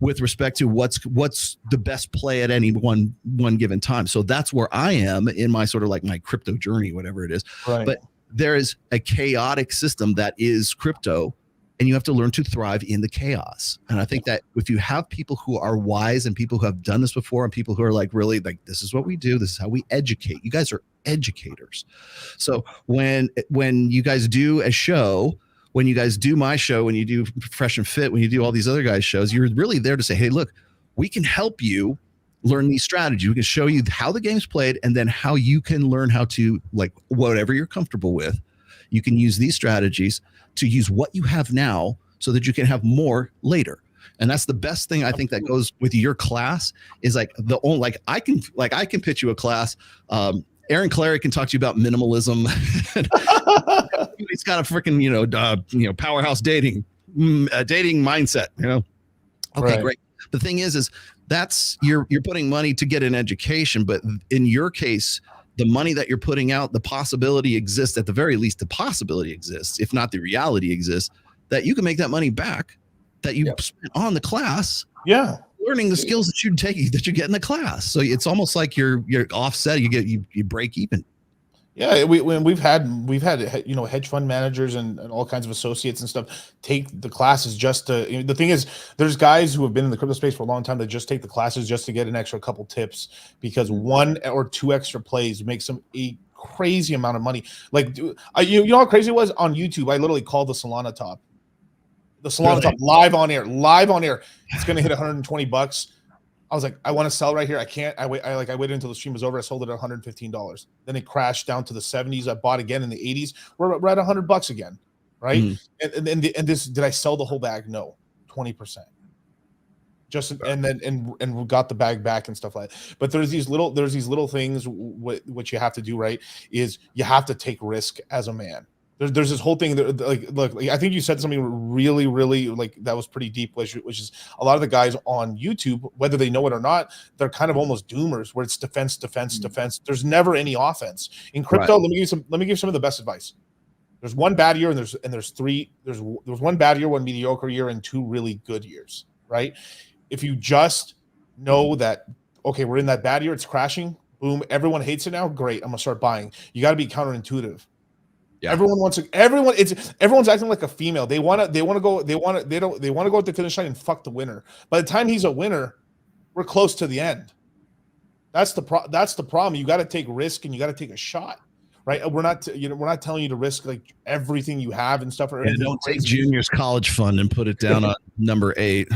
with respect to what's the best play at any one given time. So that's where I am in my sort of my crypto journey, whatever it is. Right. But there is a chaotic system that is crypto, and you have to learn to thrive in the chaos. And I think that if you have people who are wise and people who have done this before and people who are really this is what we do, this is how we educate. You guys are educators. So when you guys do a show, when you guys do my show, when you do Fresh and Fit, when you do all these other guys' shows, you're really there to say, hey, look, we can help you learn these strategies. We can show you how the game's played and then how you can learn how to, whatever you're comfortable with, you can use these strategies to use what you have now so that you can have more later. And that's the best thing I think that goes with your class is I can pitch you a class. Aaron Clary can talk to you about minimalism. He's got a freaking, powerhouse dating mindset, Okay, right. Great. The thing is that's you're putting money to get an education, but in your case, the money that you're putting out, the possibility exists, at the very least, the possibility exists, if not the reality exists, that you can make that money back that you spent on the class. Yeah. Learning the skills that you get in the class. So it's almost like you're offset. You break even. Yeah, we've had hedge fund managers and all kinds of associates and stuff take the classes just to. The thing is, there's guys who have been in the crypto space for a long time that just take the classes just to get an extra couple tips because 1 or 2 extra plays makes them a crazy amount of money. You know how crazy it was on YouTube? I literally called the Solana top. The Solana top live on air. It's gonna hit $120. I was like, I want to sell right here. I can't. I waited until the stream was over. I sold it at $115. Then it crashed down to the 70s. I bought again in the 80s. We're at $100 again, right? And this, did I sell the whole bag? No, 20%. And we got the bag back and stuff like that. But there's these little things. What you have to do, right, is you have to take risk as a man. There's this whole thing that, look, I think you said something really, really that was pretty deep, which is a lot of the guys on YouTube, whether they know it or not, they're kind of almost doomers where it's defense. There's never any offense in crypto. Right. Let me give some of the best advice. There's one bad year, and there's three. There's one bad year, one mediocre year, and two really good years, right? If you just know that, okay, we're in that bad year, it's crashing, boom, everyone hates it now, great, I'm gonna start buying. You got to be counterintuitive. Yeah. Everyone's acting like a female. They want to go at the finish line and fuck the winner. By the time he's a winner, we're close to the end. That's the problem. You got to take risk and you got to take a shot. Right, we're not telling you to risk like everything you have and stuff. And don't take Junior's college fund and put it down on number 8.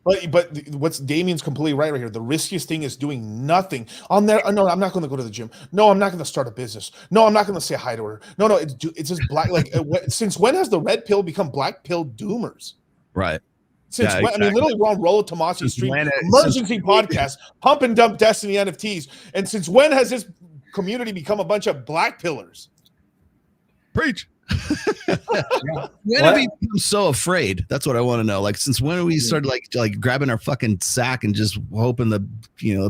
But what's Damien's completely right here. The riskiest thing is doing nothing. On there, no, I'm not going to go to the gym. No, I'm not going to start a business. No, I'm not going to say hi to her. No, it's just black. Like, since when has the red pill become black pill doomers? Right. Since when? Exactly. I mean, literally, we're on Rollo Tomasi's stream, emergency podcast, pump and dump Destiny NFTs. And since when has this community become a bunch of black pillars? Preach. When have we become so afraid? That's what I want to know. Like, since when have we started like grabbing our fucking sack and just hoping the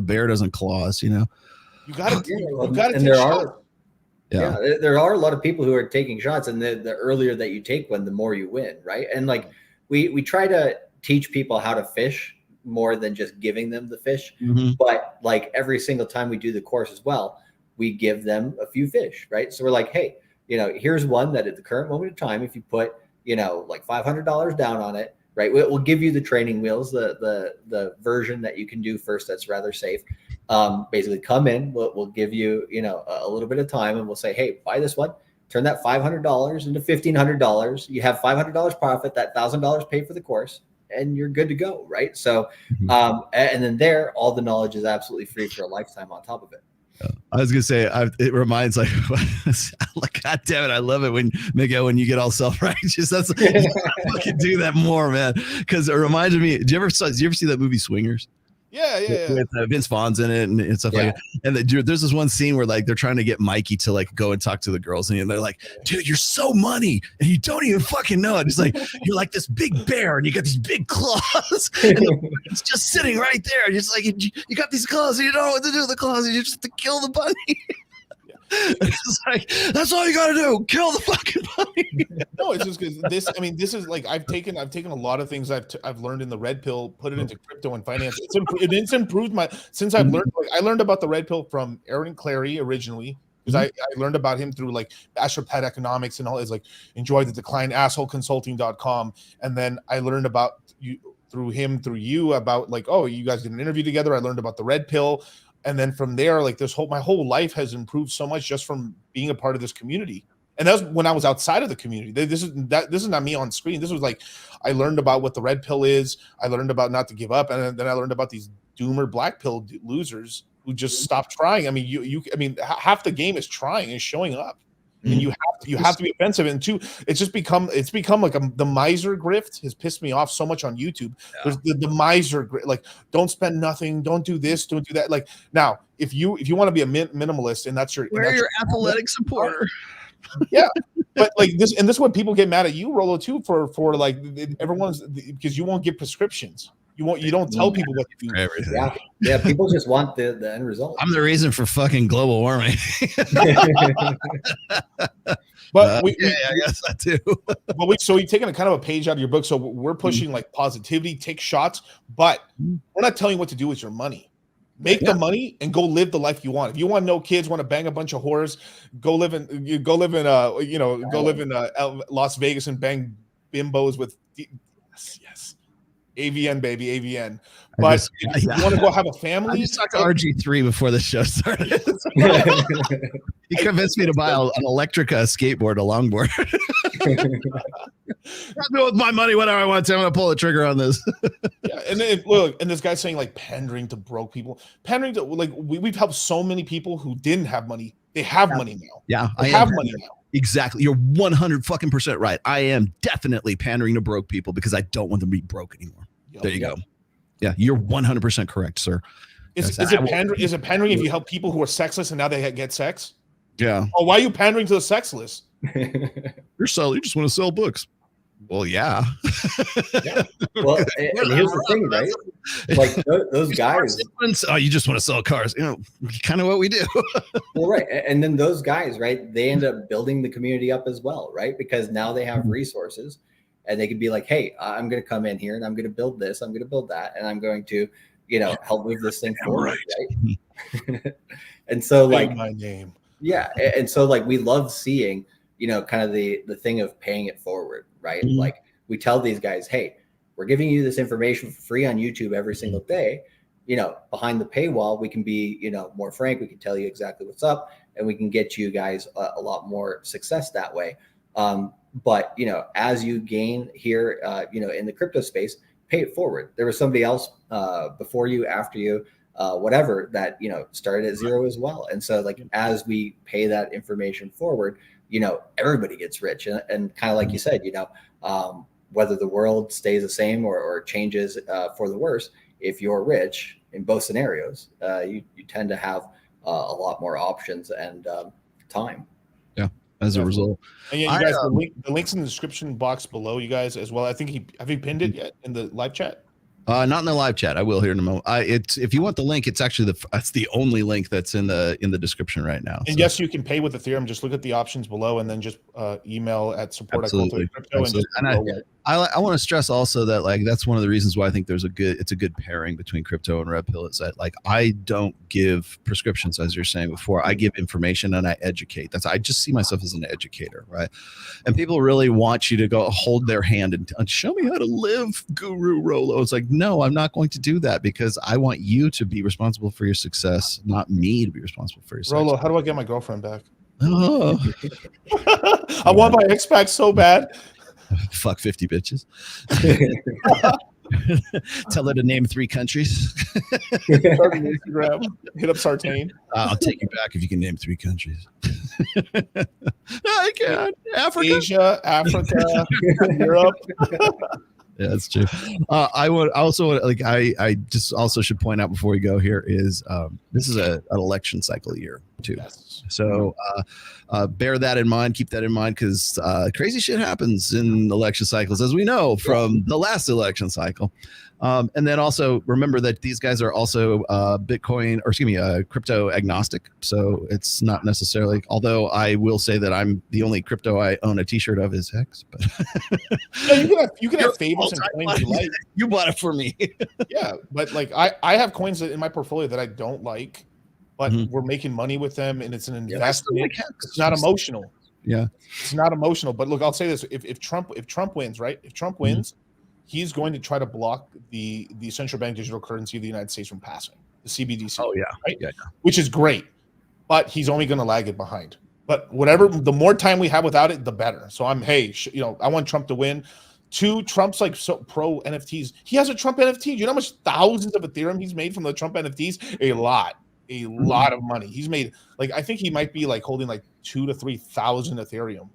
bear doesn't claw us? You gotta take shots. There are a lot of people who are taking shots, and the earlier that you take one, the more you win, right? And like we try to teach people how to fish more than just giving them the fish. But like every single time we do the course as well, we give them a few fish, right? So we're like, hey, here's one that at the current moment of time, if you put, like $500 down on it, right? We'll give you the training wheels, the version that you can do first that's rather safe. Basically come in, we'll give you, a little bit of time, and we'll say, hey, buy this one, turn that $500 into $1,500. You have $500 profit, that $1,000 paid for the course, and you're good to go, right? So, and then all the knowledge is absolutely free for a lifetime on top of it. I was gonna say, it reminds like God damn it, I love it when Miguel, when you get all self-righteous. That's I can do that more, man, because it reminds me. Did you ever see that movie Swingers? Yeah. With Vince Vaughn's in it and stuff like that. And there's this one scene where like they're trying to get Mikey to like go and talk to the girls, and they're like, dude, you're so money and you don't even fucking know it. It's like you're like this big bear and you got these big claws and it's just sitting right there. And it's like you got these claws and you don't know what to do with the claws, and you just have to kill the bunny. It's just like, that's all you gotta do, kill the fucking bunny. No, it's just because this is like I've taken a lot of things I've learned in the red pill, put it into crypto and finance. It's improved since I've learned. Like, I learned about the red pill from Aaron Clary originally, because I learned about him through like Astropad Economics and all. It's like enjoy the decline, assholeconsulting.com, and then I learned about you through you about like, oh, you guys did an interview together. I learned about the red pill. And then from there, like my whole life has improved so much just from being a part of this community. And that was when I was outside of the community. This is not me on screen. This was like, I learned about what the red pill is. I learned about not to give up. And then I learned about these doomer black pill losers who just stopped trying. I mean, half the game is trying and showing up. And you have to be offensive. And two, it's become like the miser grift has pissed me off so much on YouTube. There's the miser grift, like don't spend nothing, don't do this, don't do that. Like now, if you want to be a minimalist and that's your athletic supporter. Yeah, but like this is what people get mad at you, Rollo, too, for like everyone's, because you won't give prescriptions. You don't tell people what to do. Everything. Yeah. People just want the end result. I'm the reason for fucking global warming. But I guess that too. But so we've taken a kind of a page out of your book. So we're pushing like positivity, take shots, but we're not telling you what to do with your money. Make the money and go live the life you want. If you want no kids, want to bang a bunch of whores, go live in Las Vegas and bang bimbos with yes. AVN, baby, AVN. But if you want to go have a family. I just talked to RG3 before the show started. He convinced me to buy an electric skateboard, a longboard. I'll do with my money whatever I want to. I'm going to pull the trigger on this. Yeah, and then look, and this guy's saying like pandering to broke people. Pandering to like we've helped so many people who didn't have money. They have money now. Yeah, they have money now. Exactly. You're 100% right. I am definitely pandering to broke people because I don't want them to be broke anymore. There you go. Yeah, you're 100% correct, sir. Is it pandering if you help people who are sexless and now they get sex? Yeah. Oh, why are you pandering to the sexless? You just want to sell books. Well, yeah. Yeah. Well, and here's the thing, right? Like those guys. Oh, you just want to sell cars? You know, kind of what we do. Well, right, and then those guys, right? They end up building the community up as well, right? Because now they have resources, and they can be like, "Hey, I'm going to come in here and I'm going to build this, I'm going to build that, and I'm going to, help move this thing forward." Right. And so, like, my name. yeah, and so like we love seeing, kind of the thing of paying it forward, right? Like we tell these guys, "Hey, we're giving you this information for free on YouTube every single day. Behind the paywall, we can be, more frank. We can tell you exactly what's up, and we can get you guys a lot more success that way." But as you gain here, in the crypto space, pay it forward. There was somebody else before you, after you, whatever, that started at zero as well. And so, like, as we pay that information forward, everybody gets rich, and kind of like you said, whether the world stays the same or changes for the worse, if you're rich in both scenarios, you tend to have a lot more options and time. Yeah, as a result. And yeah, you guys, the link's in the description box below, you guys, as well. I think have you pinned it yet in the live chat? Not in the live chat. I will here in a moment. It's, if you want the link, it's actually it's the only link that's in the description right now. And yes, you can pay with Ethereum. Just look at the options below, and then just email at support@cultivate.crypto. And I want to stress also that, like, that's one of the reasons why I think it's a good pairing between crypto and Red Pill, is that, like, I don't give prescriptions, as you're saying before. I give information and I educate. I just see myself as an educator, right? And people really want you to go hold their hand and show me how to live, Guru Rolo. It's like, no, I'm not going to do that, because I want you to be responsible for your success, not me to be responsible for your success. Rolo, how do I get my girlfriend back? Oh. I want my ex back so bad. Fuck 50 bitches. Tell her to name 3 countries. Instagram. Hit up Sartain. I'll take you back if you can name 3 countries. No, I can't. Asia, Africa, Europe. Yeah, that's true. I just also should point out before we go here is this is an election cycle year too. Yes. So bear that in mind. Keep that in mind, because crazy shit happens in election cycles, as we know from the last election cycle. And then also remember that these guys are also crypto agnostic. So it's not necessarily, although I will say that I'm the only crypto I own a t-shirt of is Hex. But you can have favorites and coins you like. You bought it for me. Yeah, but like I have coins in my portfolio that I don't like, but we're making money with them, and it's an investment. It's not emotional. Yeah, it's not emotional. But look, I'll say this: if Trump wins, right? If Trump wins, he's going to try to block the central bank digital currency of the United States from passing, the CBDC. Oh yeah, right? Yeah. Which is great, but he's only going to lag it behind. But whatever, the more time we have without it, the better. So I want Trump to win. 2, Trump's like so pro NFTs. He has a Trump NFT. Do you know how much thousands of Ethereum he's made from the Trump NFTs? A lot of money. He's made, like, I think he might be like holding like 2,000 to 3,000 Ethereum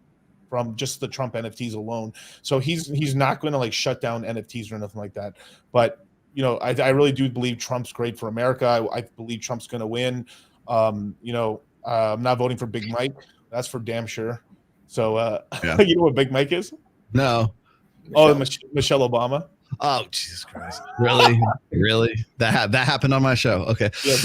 from just the Trump NFTs alone. So he's not going to like shut down NFTs or nothing like that. But I really do believe Trump's great for America. I believe Trump's going to win. I'm not voting for Big Mike. That's for damn sure. So you know what Big Mike is? No. Michelle Obama. Oh, Jesus Christ. Really? That happened on my show. Okay. Yeah,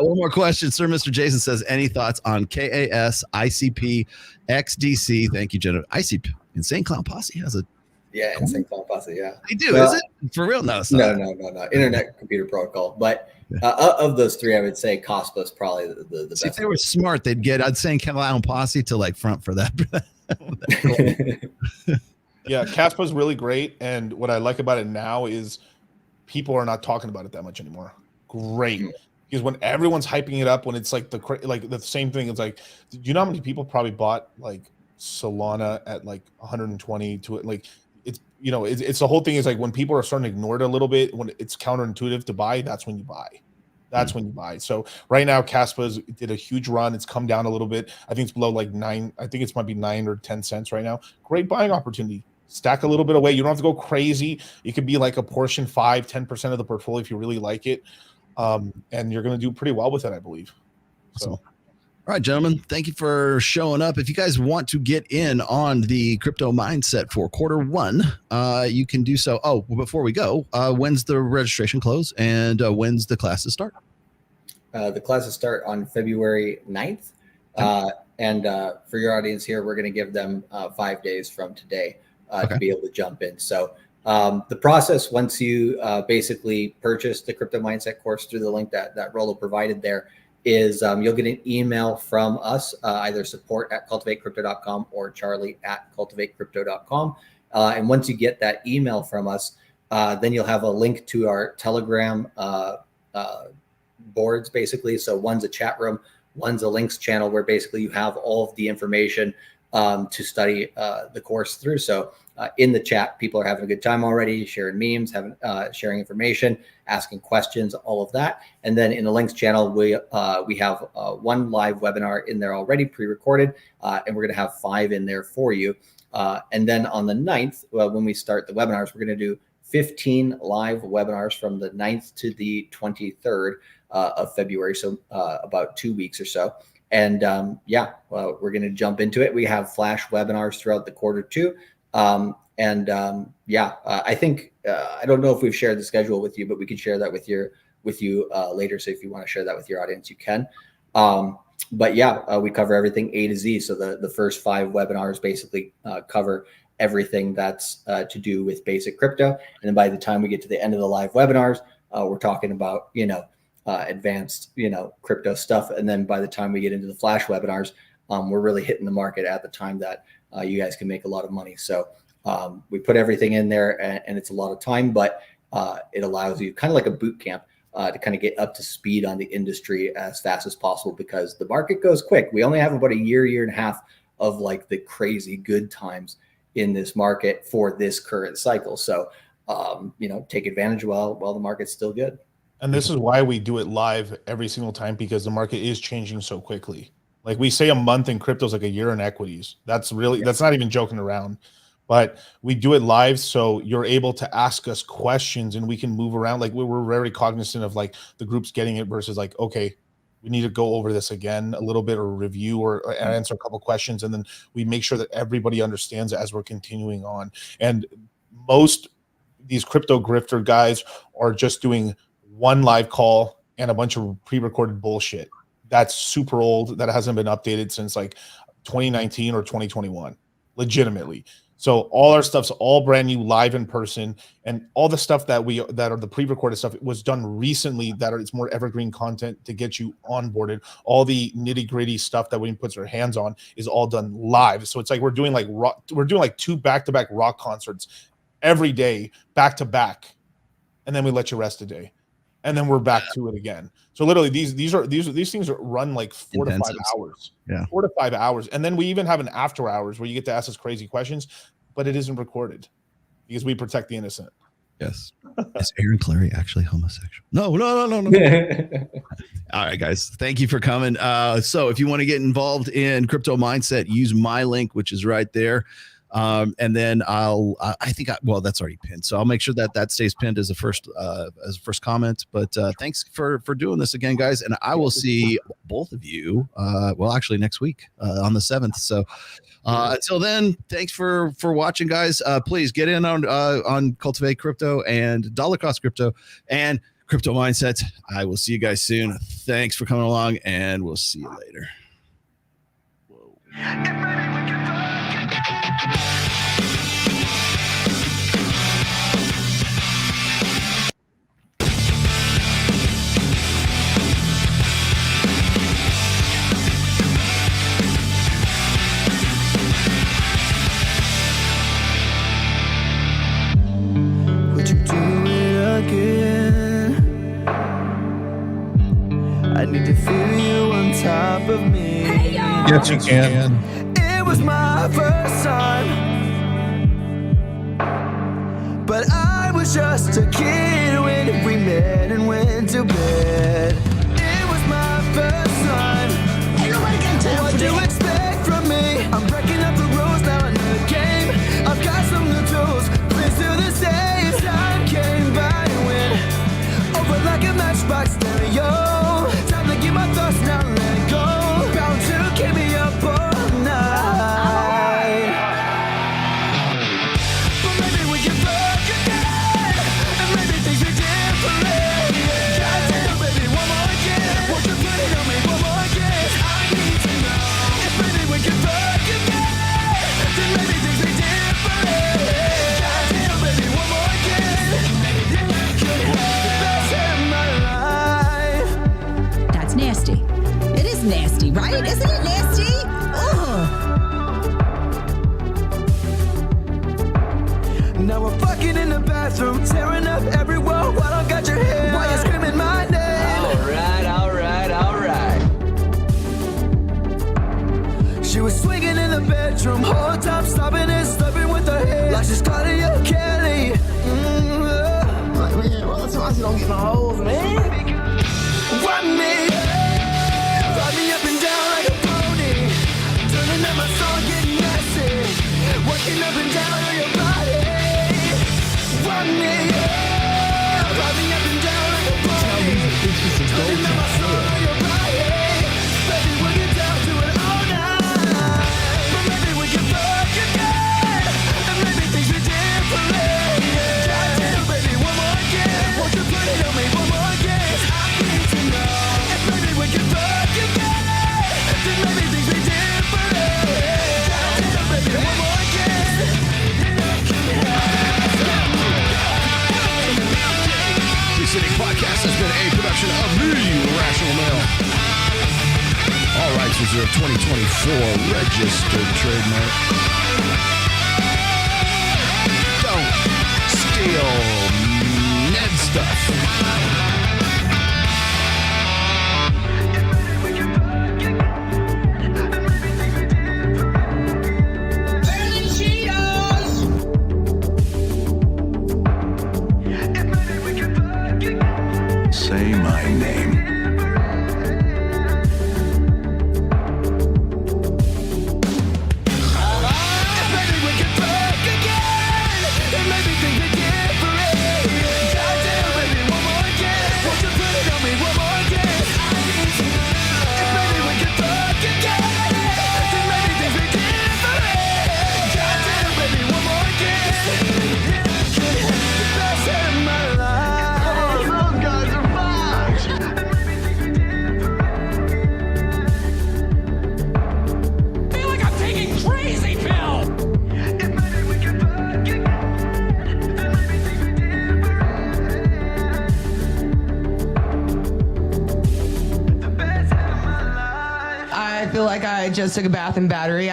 one more question. Sir, Mr. Jason says, any thoughts on KAS, ICP, XDC? Thank you, Jennifer. ICP, Insane Clown Posse has a... Yeah, Insane Clown Posse, yeah. They do, is it? For real? No, it's not. No. Internet Computer Protocol. But of those 3, I would say Cospa's probably the best. If they were smart, they'd get Insane Clown Posse to like front for that. Yeah, Caspa's really great, and what I like about it now is people are not talking about it that much anymore. Great, because when everyone's hyping it up, when it's like the same thing, it's like, do you know how many people probably bought like Solana at like 120 to it? Like it's the whole thing is like when people are starting to ignore it a little bit, when it's counterintuitive to buy, that's when you buy. That's when you buy. So right now, Caspa's did a huge run. It's come down a little bit. I think it's below like 9. I think it might be 9 or 10 cents right now. Great buying opportunity. Stack a little bit away. You don't have to go crazy. It could be like a portion 5-10% of the portfolio if you really like it. And you're going to do pretty well with it, I believe. So All right, gentlemen, thank you for showing up. If you guys want to get in on the crypto mindset for Q1, you can do so. Oh, well, before we go, when's the registration close and when's the classes start? The classes start on February 9th. And for your audience here, we're going to give them 5 days from today to be able to jump in. So the process, once you basically purchase the crypto mindset course through the link that Rollo provided there, is you'll get an email from us, either support@cultivatecrypto.com or charlie@cultivatecrypto.com. And once you get that email from us, then you'll have a link to our Telegram boards, basically. So one's a chat room, one's a links channel where basically you have all of the information to study the course through. So in the chat, people are having a good time already, sharing memes, sharing information, asking questions, all of that. And then in the links channel, we have one live webinar in there already pre-recorded, and we're going to have 5 in there for you. And then on the 9th, when we start the webinars, we're going to do 15 live webinars from the 9th to the 23rd of February. So about 2 weeks or so. And we're going to jump into it. We have flash webinars throughout the quarter too. I think I don't know if we've shared the schedule with you, but we can share that with you later. So if you want to share that with your audience, you can. We cover everything A to Z. So the first 5 webinars basically cover everything that's to do with basic crypto. And then by the time we get to the end of the live webinars, we're talking about, advanced, crypto stuff. And then by the time we get into the flash webinars, we're really hitting the market at the time that you guys can make a lot of money. So we put everything in there, and it's a lot of time, but it allows you, kind of like a boot camp, to kind of get up to speed on the industry as fast as possible, because the market goes quick. We only have about a year and a half of like the crazy good times in this market for this current cycle. So, take advantage while the market's still good. And this is why we do it live every single time, because the market is changing so quickly. Like we say, a month in crypto is like a year in equities. That's not even joking around. But we do it live, so you're able to ask us questions and we can move around. Like we're very cognizant of like the groups getting it versus like, okay, we need to go over this again a little bit, or review or answer a couple questions. And then we make sure that everybody understands it as we're continuing on. And most these crypto grifter guys are just doing one live call and a bunch of pre-recorded bullshit. That's super old. That hasn't been updated since like 2019 or 2021, legitimately. So all our stuff's all brand new, live in person, and all the stuff that are the pre-recorded stuff was done recently. It's more evergreen content to get you onboarded. All the nitty-gritty stuff that we put our hands on is all done live. So it's like we're doing like 2 back-to-back rock concerts every day, back to back, and then we let you rest a day, and then we're back to it again. So literally, these things run like 4 to 5 hours. Yeah, 4 to 5 hours, and then we even have an after hours where you get to ask us crazy questions, but it isn't recorded because we protect the innocent. Yes. Is Aaron Clary actually homosexual? No. All right, guys. Thank you for coming. So if you want to get involved in crypto mindset, use my link, which is right there. And then that's already pinned. So I'll make sure that stays pinned as a first comment. But thanks for doing this again, guys. And I will see both of you, actually next week on the 7th. So until then, thanks for watching, guys. Please get in on Cultivate Crypto and Dollar Cost Crypto and Crypto Mindset. I will see you guys soon. Thanks for coming along, and we'll see you later. Would you do it again? I need to feel you on top of me. Yes, you can. It was my first time, but I was just a kid when we met and went to bed. It was my first time. Ain't nobody can tell what you expect from me. I'm breaking up the rules now in the game. I've got some new tools. Please do the same. Time came by and went over like a matchbox stereo. Time to get my thoughts now, let go. Bound swinging in the bedroom, whole time stopping and stopping with her head like she's Claudia Kelly. Like, man, well, that's why she don't get no hoes, man. Ride me up and down like a pony, turning up my song, getting messy, working up and down on your body. Ride me up and down like a pony, turning up my song on your body. Baby, we get down to it all night, but maybe we can fuck again, and maybe things are different. Goddamn, baby, one more again, won't you put it on me one more again? I need to know. Maybe we can fuck again, then maybe things be different. Goddamn, baby, one more again, and I can have The Sitting Podcast has been a production of the Rational Male. All rights reserved. 2024 registered trademark. Don't steal Ned stuff. Say my name. I feel like I just took a bath in battery.